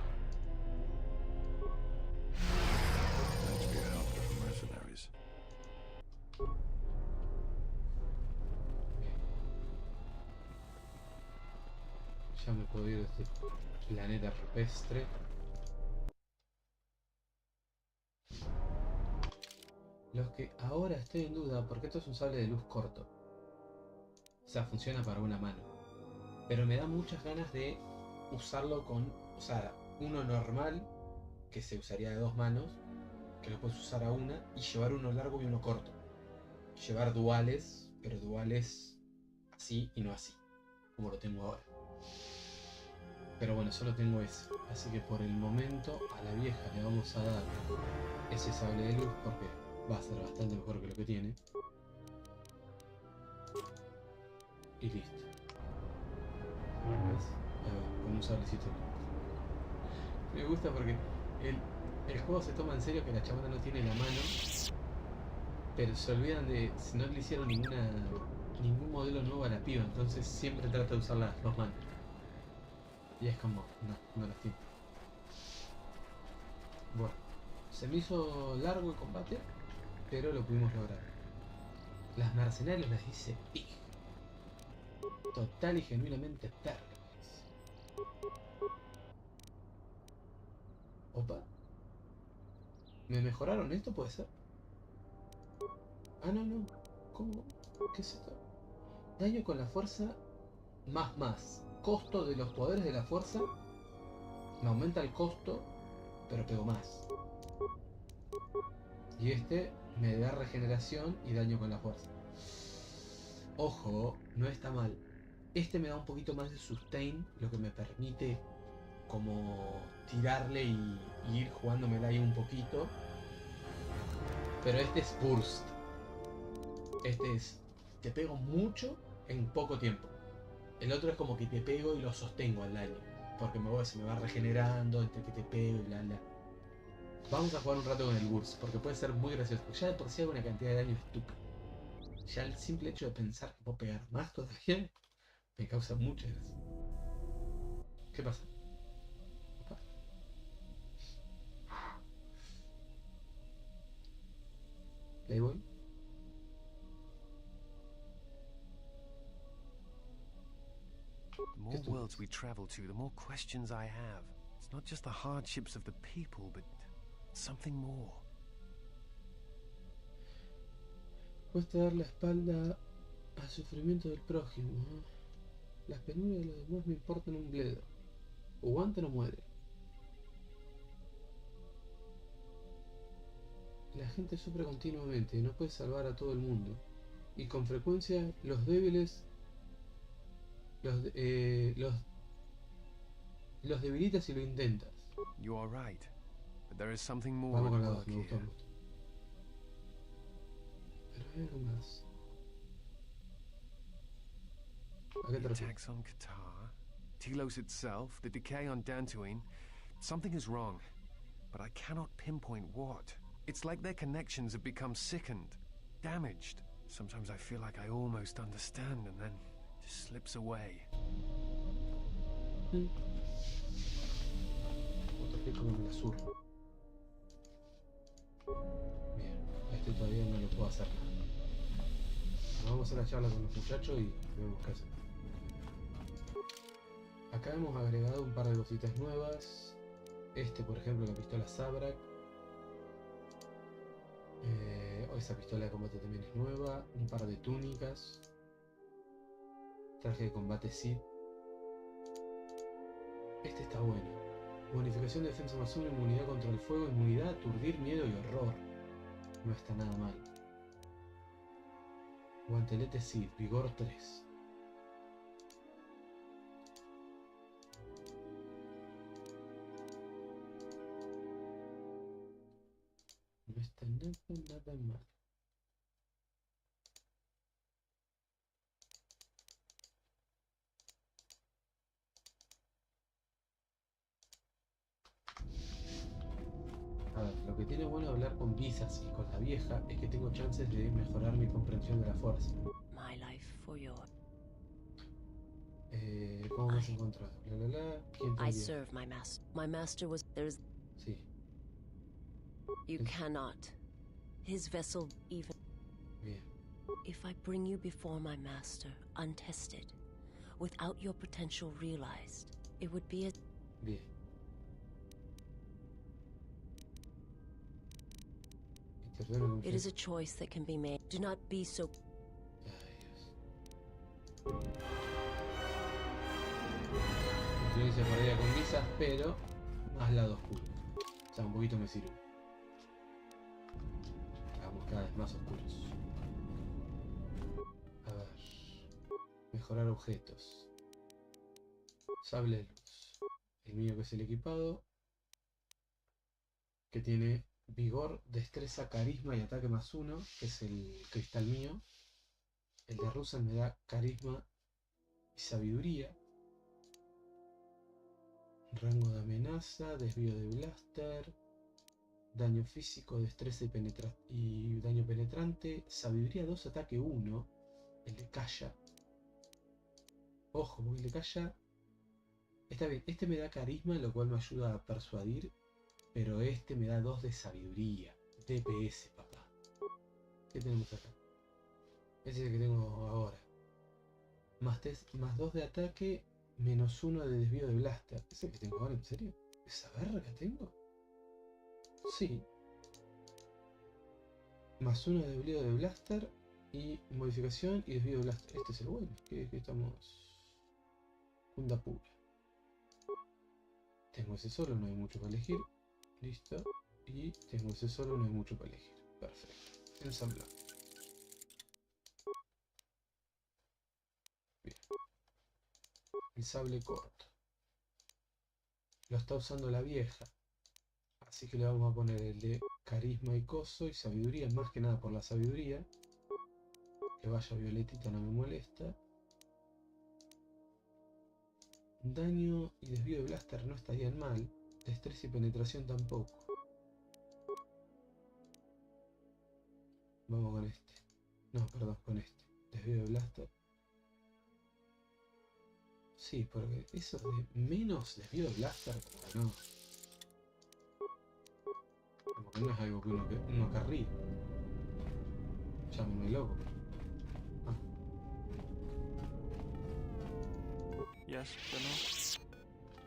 Ya me puedo ir de este planeta rupestre. Los que ahora estoy en duda, porque esto es un sable de luz corto. O sea, funciona para una mano. Pero me da muchas ganas de usarlo con... O sea, uno normal, que se usaría de 2 manos, que lo puedes usar a una, y llevar uno largo y uno corto. Llevar duales, pero duales así y no así, como lo tengo ahora. Pero bueno, solo tengo ese. Así que por el momento a la vieja le vamos a dar ese sable de luz porque va a ser bastante mejor que lo que tiene. Y listo. ¿Ves? Con un sablecito. Me gusta porque el juego se toma en serio que la chabona no tiene la mano, pero se olvidan de... No le hicieron ningún modelo nuevo a la piba, entonces siempre trata de usar las 2 manos. Y es como, no las tiene. Bueno, se me hizo largo el combate, pero lo pudimos lograr. Las mercenarios las hice pig. Total y genuinamente perro. Opa. ¿Me mejoraron esto? ¿Puede ser? Ah, no. ¿Cómo? ¿Qué es esto? Daño con la fuerza más. Costo de los poderes de la fuerza. Me aumenta el costo, pero pego más. Y este me da regeneración y daño con la fuerza. Ojo, no está mal. Este me da un poquito más de sustain, lo que me permite como tirarle y ir jugándomela ahí un poquito. Pero este es burst. Este es... Te pego mucho en poco tiempo. El otro es como que te pego y lo sostengo al daño. Porque se me va regenerando entre que te pego y bla. Vamos a jugar un rato con el burst, porque puede ser muy gracioso. Ya de por sí hago una cantidad de daño estúpida. Ya el simple hecho de pensar que puedo pegar más todavía me causa mucha gracia. ¿Qué pasa? Opa. Playboy. The more worlds we travel to, the more questions I have. It's not just the hardships of the people, but something more. Cuesta dar la espalda al sufrimiento del prójimo. Las penurias de los demás me importan un bledo. O aguantan o muere. La gente sufre continuamente y no puede salvar a todo el mundo. Y con frecuencia los débiles los debilitas y lo intentas. You are right, but there is something more Vamos con at la work 2, me gustó. here. Pero hay algo más. ¿A qué te The refieres? attacks on Qatar, Telos itself, the decay on Dantooine. Something is wrong, but I cannot pinpoint what. It's like their connections have become sickened, damaged. Sometimes I feel like I almost understand and then it just slips away. Otro pico que me la zurro. Bien, este todavía no lo puedo hacer nada. Vamos a hacer la charla con los muchachos y vemos qué hacer. Acá hemos agregado un par de cositas nuevas. Por ejemplo, la pistola Zabrak. Esa pistola de combate también es nueva. Un par de túnicas. Traje de combate Sith. Este está bueno. Bonificación de defensa más 1, inmunidad contra el fuego, inmunidad, aturdir, miedo y horror. No está nada mal. Guantelete Sith, vigor 3. No está nada mal. A ver, lo que tiene bueno hablar con Visas y con la vieja es que tengo chances de mejorar mi comprensión de la fuerza. My life for your... ¿Cómo me has encontrado? ¿Quién te I envió? serve my master. My master was... There's... Sí. You cannot. His vessel even... Bien. If I bring you before my master, untested, without your potential realized. It would be a... Bien. It is a choice that can be made. Do not be so... Influencia perdida con visas, pero más lado oscuro. O sea, un poquito me sirve. Hagamos cada vez más oscuros. A ver. Mejorar objetos. Sable de luz. El mío que es el equipado. Que tiene vigor, destreza, carisma y ataque +1. Que es el cristal mío. El de Russell me da carisma y sabiduría. Rango de amenaza, desvío de blaster, daño físico, destreza y daño penetrante, sabiduría 2, ataque 1, el de calla. Ojo, porque el de calla está bien, este me da carisma, lo cual me ayuda a persuadir, pero este me da 2 de sabiduría, DPS, papá. ¿Qué tenemos acá? Ese es el que tengo ahora. Más 2 de ataque, -1 de desvío de blaster. ¿Ese que tengo ahora, en serio? ¿Esa verga tengo? Sí. +1 de desvío de blaster y modificación y desvío de blaster. Este es el bueno. Que estamos... Funda pura. Tengo ese solo, no hay mucho para elegir. Listo. Y tengo ese solo, no hay mucho para elegir. Perfecto. Ensamblar. Bien. El sable corto. Lo está usando la vieja. Así que le vamos a poner el de carisma y coso y sabiduría. Más que nada por la sabiduría. Que vaya violetita no me molesta. Daño y desvío de blaster no estarían mal. Destreza y penetración tampoco. Vamos con este. No, perdón, con este. Desvío de blaster. Sí, porque eso de menos desvío de blaster, como que no es algo que uno querría. Llámame loco. Ah. Yes, but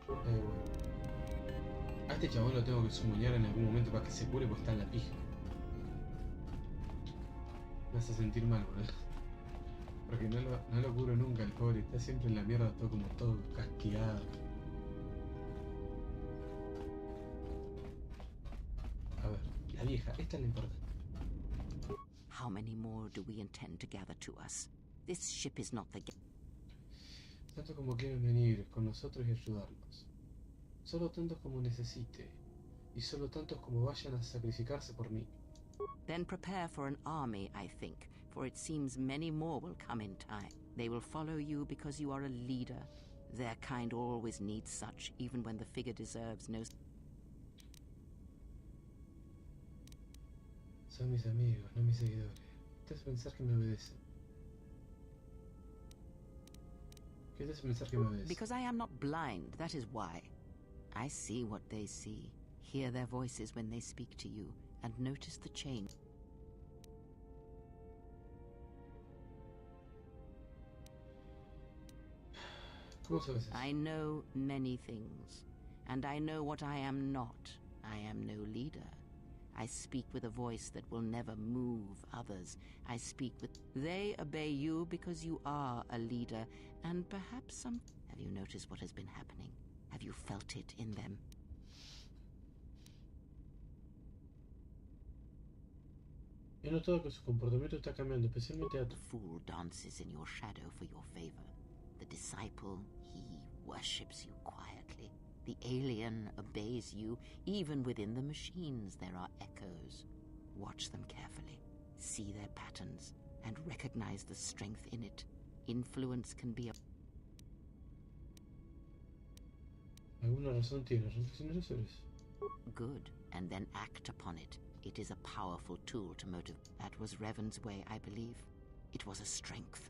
no. Bueno. A este chabón lo tengo que summonear en algún momento para que se cure porque está en la pija. Me hace sentir mal, boludo. Porque no lo curo nunca el pobre, está siempre en la mierda, todo castigado. A ver, la vieja, esta es la importante. How many more do we intend to gather to us? This ship is not the... Tanto como quieren venir con nosotros y ayudarnos. Solo tantos como necesite. Y solo tantos como vayan a sacrificarse por mí. Then prepare for an army, I think, for it seems many more will come in time. They will follow you because you are a leader. Their kind always needs such, even when the figure deserves no... Son mis amigos, no mis seguidores. ¿Qué te hace pensar que me obedecen? ¿Qué te hace pensar que me obedecen? Because I am not blind, that is why. I see what they see, hear their voices when they speak to you, and notice the change. ¿Cómo sabes eso? I know many things, and I know what I am not. I am no leader. I speak with a voice that will never move others. I speak with... They obey you because you are a leader, and perhaps some... Have you noticed what has been happening? Have you felt it in them? He notado que su comportamiento está cambiando, especialmente a... The fool dances in your shadow for your favor. The disciple, he worships you quietly. The alien obeys you. Even within the machines there are echoes. Watch them carefully. See their patterns and recognize the strength in it. Influence can be a... Alguna razón tiene, reflexionar sobre eso. Good, and then act upon it. It is a powerful tool to motivate. That was Revan's way, I believe. It was a strength.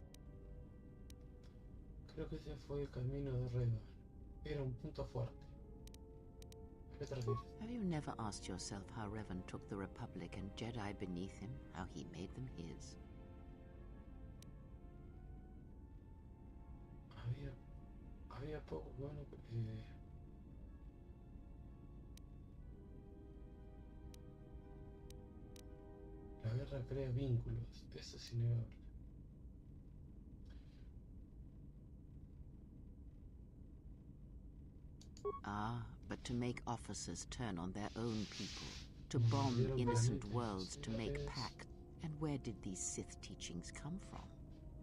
Creo que ese fue el camino de Revan. Era un punto fuerte. ¿A qué te refieres? Have you never asked yourself how Revan took the Republic and Jedi beneath him, how he made them his? Había había poco, bueno, la guerra crea vínculos, eso es innegable. Ah, but to make officers turn on their own people, to bomb innocent worlds to make pacts. And where did these Sith teachings come from?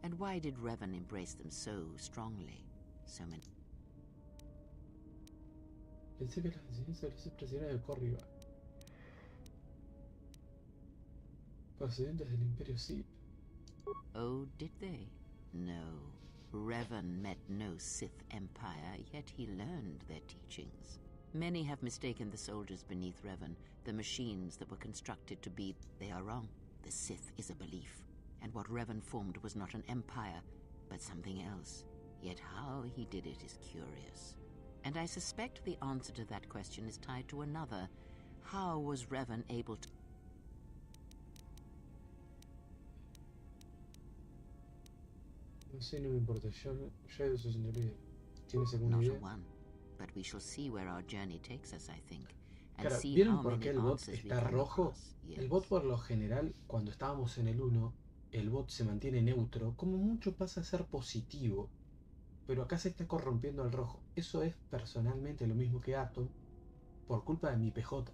And why did Revan embrace them so strongly? So many... Pensé que las enseñanzas de los Sith procedían del Corriba, procedentes del Imperio Sith. Oh, did they? No. Revan met no Sith Empire, yet he learned their teachings. Many have mistaken the soldiers beneath Revan, the machines that were constructed to be... They are wrong. The Sith is a belief, and what Revan formed was not an empire, but something else. Yet how he did it is curious. And I suspect the answer to that question is tied to another. How was Revan able to... No sé, no me importa, ya eso se entendió. ¿Tienes alguna idea? Not a one, but we shall see where our journey takes us, I think. Claro, ¿vieron por qué el bot está rojo? El bot por lo general, cuando estábamos en el 1, el bot se mantiene neutro, como mucho pasa a ser positivo, pero acá se está corrompiendo al rojo. Eso es personalmente lo mismo que Atom, por culpa de mi PJ.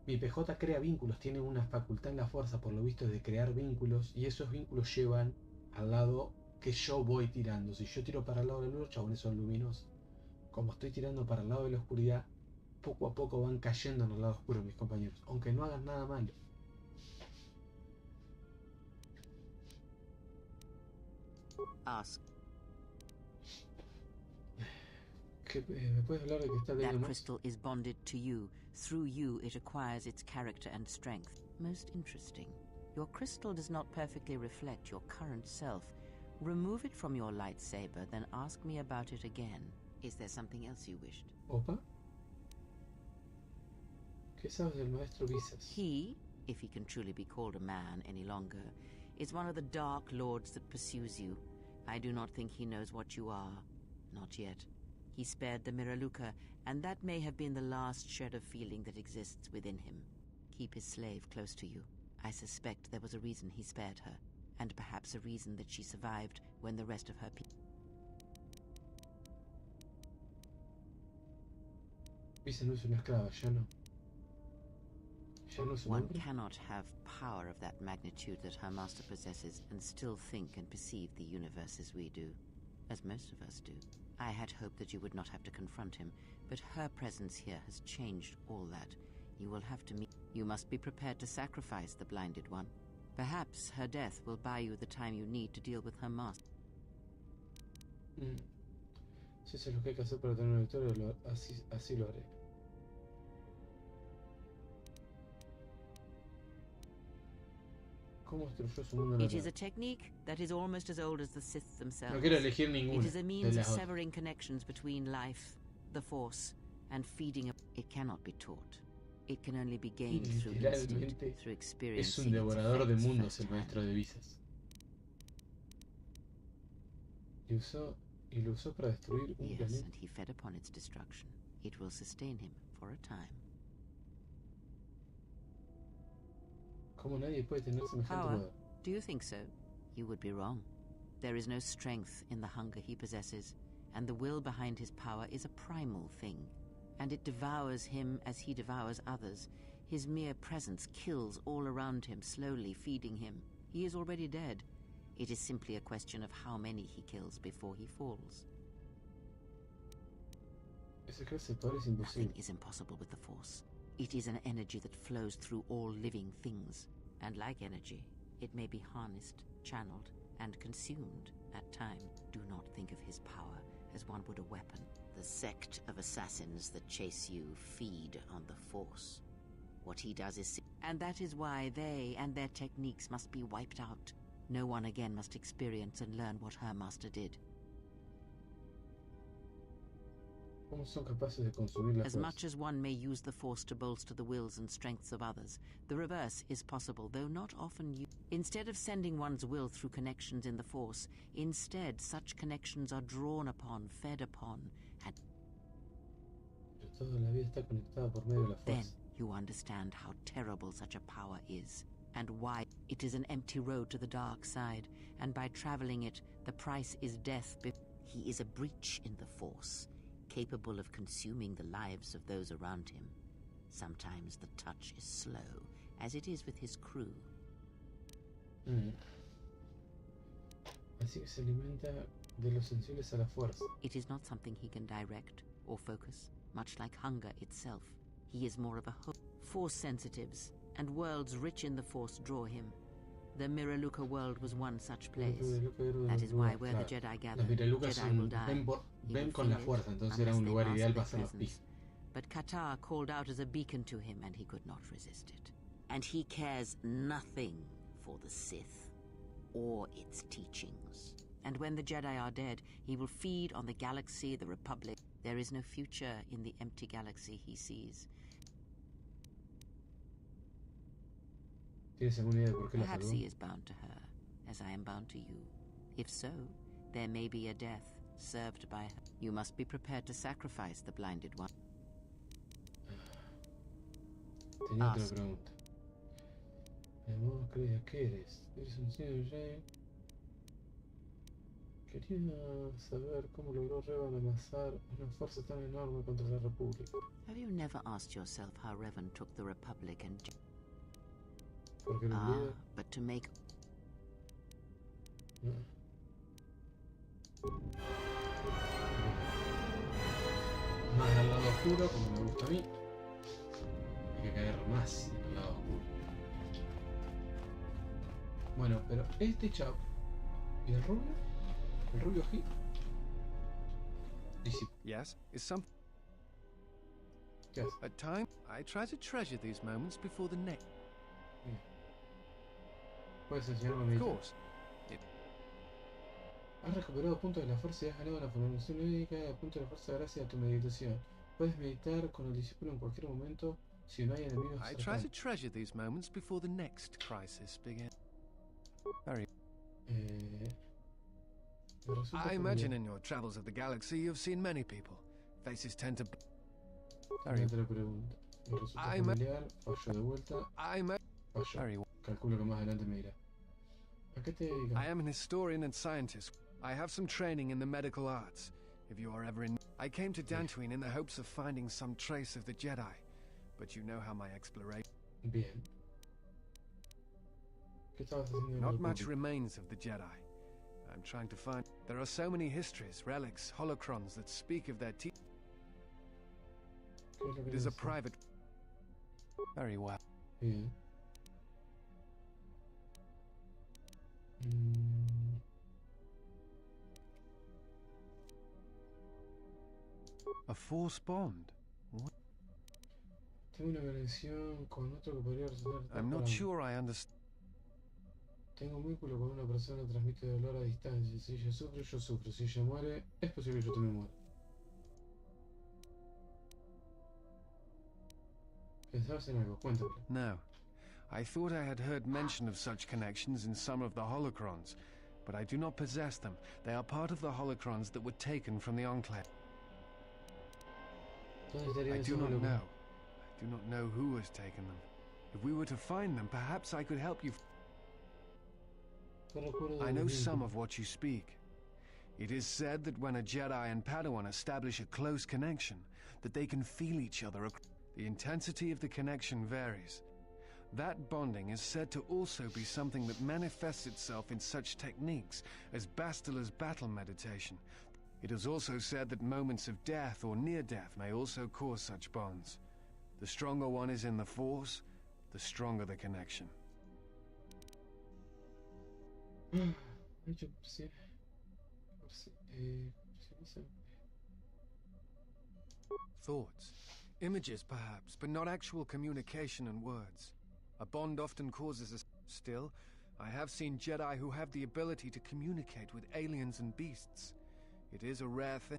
Mi PJ crea vínculos, tiene una facultad en la fuerza, por lo visto, de crear vínculos, y esos vínculos llevan al lado que yo voy tirando. Si yo tiro para el lado de la luz, chabones son luminosos. Como estoy tirando para el lado de la oscuridad, poco a poco van cayendo en el lado oscuro mis compañeros, aunque no hagan nada malo. Ask. ¿Me puedes hablar de que está teniendo That más? crystal is bonded to you. Through you, it acquires its character and strength. Most interesting. Your crystal does not perfectly reflect your current self. Remove it from your lightsaber, then ask me about it again. Is there something else you wished? Opa. ¿Qué sabes del maestro Visas? He, if he can truly be called a man any longer, is one of the Dark Lords that pursues you. I do not think he knows what you are. Not yet. He spared the Miraluka, and that may have been the last shred of feeling that exists within him. Keep his slave close to you. I suspect there was a reason he spared her, and perhaps a reason that she survived when the rest of her people... Visas no es una esclava, ya no. Ya no es un One hombre. cannot have power of that magnitude that her master possesses and still think and perceive the universe as we do, as most of us do. I had hoped that you would not have to confront him, but her presence here has changed all that. You will have to meet... You must be prepared to sacrifice the blinded one. Perhaps her death will buy you the time you need to deal with her master. Si eso es lo que hay que hacer para tener una victoria, así lo haré. ¿Cómo destruyó su mundo It is a natural? technique that is almost as old as the Sith themselves. No quiero elegir ninguna It is a de means of las otras. severing connections between life, the Force, and feeding... It cannot be taught. It can only be gained through instinct, Literalmente through es experiencing un its devorador de effects mundos el firsthand. maestro de Visas. Y lo usó para destruir un Yes, planeta. and he fed upon its destruction. It will sustain him for a time. ¿Cómo nadie puede tener semejante Power? poder? Do you think so? You would be wrong. There is no strength in the hunger he possesses, and the will behind his power is a primal thing, and it devours him as he devours others. His mere presence kills all around him, slowly feeding him. He is already dead. It is simply a question of how many he kills before he falls. Esa clase de poder es Nothing imposible. is impossible with the Force. It is an energy that flows through all living things, and like energy, it may be harnessed, channeled, and consumed at times. Do not think of his power as one would a weapon. The sect of assassins that chase you feed on the Force. What he does is... And that is why they and their techniques must be wiped out. No one again must experience and learn what her master did. ¿Cómo son capaces de consumir la As fuerza? much as one may use the Force to bolster the wills and strengths of others, the reverse is possible, though not often used. Instead of sending one's will through connections in the Force, instead such connections are drawn upon, fed upon, and Toda la vida está conectada por medio de la then fuerza. you understand how terrible such a power is, and why it is an empty road to the dark side, and by traveling it, the price is death. He is a breach in the Force, capable of consuming the lives of those around him. Sometimes the touch is slow, as it is with his crew. Así que se alimenta de los sensibles a la fuerza. It is not something he can direct or focus, much like hunger itself. He is more of a Force sensitives, and worlds rich in the Force draw him. The Miraluka world was one such place. That is why where the Jedi gather, Los Miralukas Jedi will die. ven con la fuerza, entonces era un lugar ideal para hacer los pis. But Qatar called out as a beacon to him, and he could not resist it. And he cares nothing for the Sith or its teachings. And when the Jedi are dead, he will feed on the galaxy, the Republic. There is no future in the empty galaxy he sees. ¿Tienes alguna idea de por qué la Perhaps salvó? he is bound to her, as I am bound to you. If so, there may be a death served by her. You must be prepared to sacrifice the blinded one. Tenía otra pregunta. Creía que eres. Eres un señor Rey. Quería saber cómo logró Revan amasar una fuerza tan enorme contra la República. Have you never asked yourself how Revan took the Republic and... Porque era un líder. But to make... Más al lado oscuro, como me gusta a mí. Hay que caer más al lado oscuro. Bueno, pero este chavo y el rubio aquí. Yes, is some. ¿Qué hace? At times, I try to treasure these moments before the next. Puedes enseñarme a Of meditar. course. Has recuperado puntos de la fuerza y has ganado la formación médica de puntos de la fuerza gracias a tu meditación. Puedes meditar con el discípulo en cualquier momento si no hay enemigos I try to treasure these moments before the next crisis begins. Very. I imagine in your travels of the galaxy you've seen many people. Faces tend to. Very. Otra pregunta. Me resulta familiar, fallo de vuelta. Fallo. Calculo que más adelante me dirá. ¿A qué te dedicas? I am an historian and scientist. I have some training in the medical arts. If you are ever in... I came to Dantooine in the hopes of finding some trace of the Jedi. But you know how my exploration... Bien. ¿Qué estabas haciendo? Not much remains of the Jedi. I'm trying to find... There are so many histories, relics, holocrons that speak of their teaching. It is a private... Very well. Bien. A force bond? What? Tengo una conexión con otro que podría resultar. I'm not sure I understand. Tengo un vínculo con una persona que transmite dolor a distancia. Si ella sufre, yo sufro. Si ella muere, es posible que yo también muera. ¿Pensabas en algo? Cuéntame. No. I thought I had heard mention of such connections in some of the holocrons, but I do not possess them. They are part of the holocrons that were taken from the Enclave. I do not know. I do not know who has taken them. If we were to find them, perhaps I could help you. I know some of what you speak. It is said that when a Jedi and Padawan establish a close connection, that they can feel each other. The intensity of the connection varies. That bonding is said to also be something that manifests itself in such techniques as Bastila's battle meditation. It is also said that moments of death or near death may also cause such bonds. The stronger one is in the Force, the stronger the connection. Thoughts. Images, perhaps, but not actual communication and words. A bond often causes a... Still, I have seen Jedi who have the ability to communicate with aliens and beasts. It is a rare thing.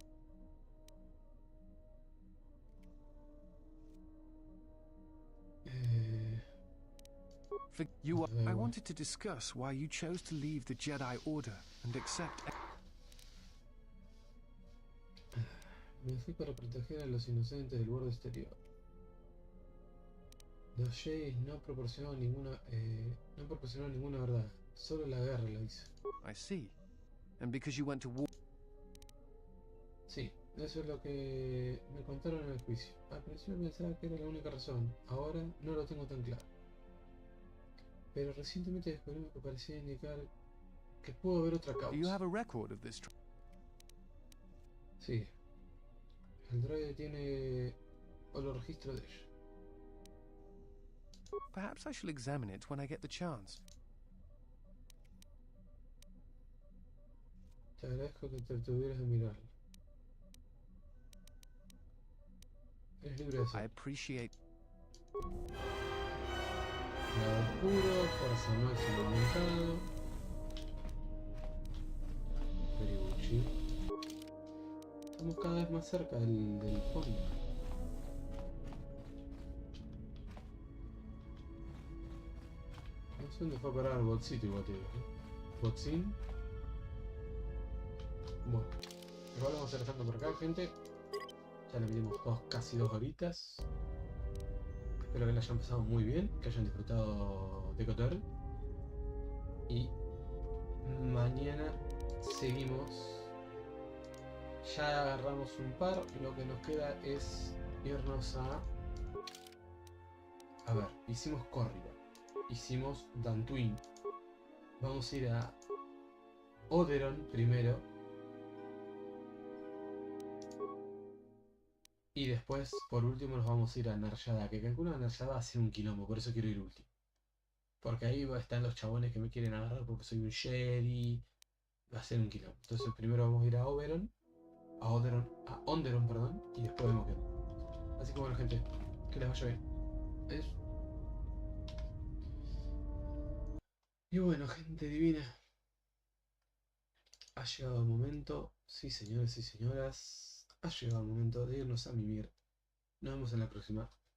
I wanted to discuss why you chose to leave the Jedi Order and accept... Me fui para proteger a los inocentes del borde exterior. Los Jedi no proporcionaron ninguna verdad. Solo la guerra lo hizo. I see. And because you went to war... Sí, eso es lo que me contaron en el juicio. Al principio pensaba que era la única razón. Ahora no lo tengo tan claro. Pero recientemente descubrimos que parecía indicar que pudo haber otra causa. Do you have a record of this? Sí. El droide tiene los registros de ella. Perhaps I shall examine it when I get the chance. Te agradezco que te tuvieras de mirarlo. Es libre de hacer. I appreciate... Lado puro, fuerza máxima aumentado. Very estamos cada vez más cerca del fondo. No sé dónde fue a parar el botcito igual, tío. Botcín. Bueno, igual vamos a ir dejando por acá, gente. Ya le metimos casi 2 horitas. Espero que la hayan pasado muy bien, que hayan disfrutado de Cotor. Y mañana seguimos. Ya agarramos un par, lo que nos queda es irnos a... A ver, hicimos Corrigan, hicimos Dantooine. Vamos a ir a Oderon primero. Y después, por último, nos vamos a ir a Nar Shaddaa, que calculo que Nar Shaddaa va a ser un quilombo, por eso quiero ir último. Porque ahí están los chabones que me quieren agarrar porque soy un Jedi. Va a ser un quilombo. Entonces primero vamos a ir a Oberon. A Onderon, perdón. Y después vemos qué onda. Así que bueno, gente, que les vaya bien. Adiós. Y bueno, gente divina. Ha llegado el momento. Sí, señores y señoras. Ha llegado el momento de irnos a mimir. Nos vemos en la próxima.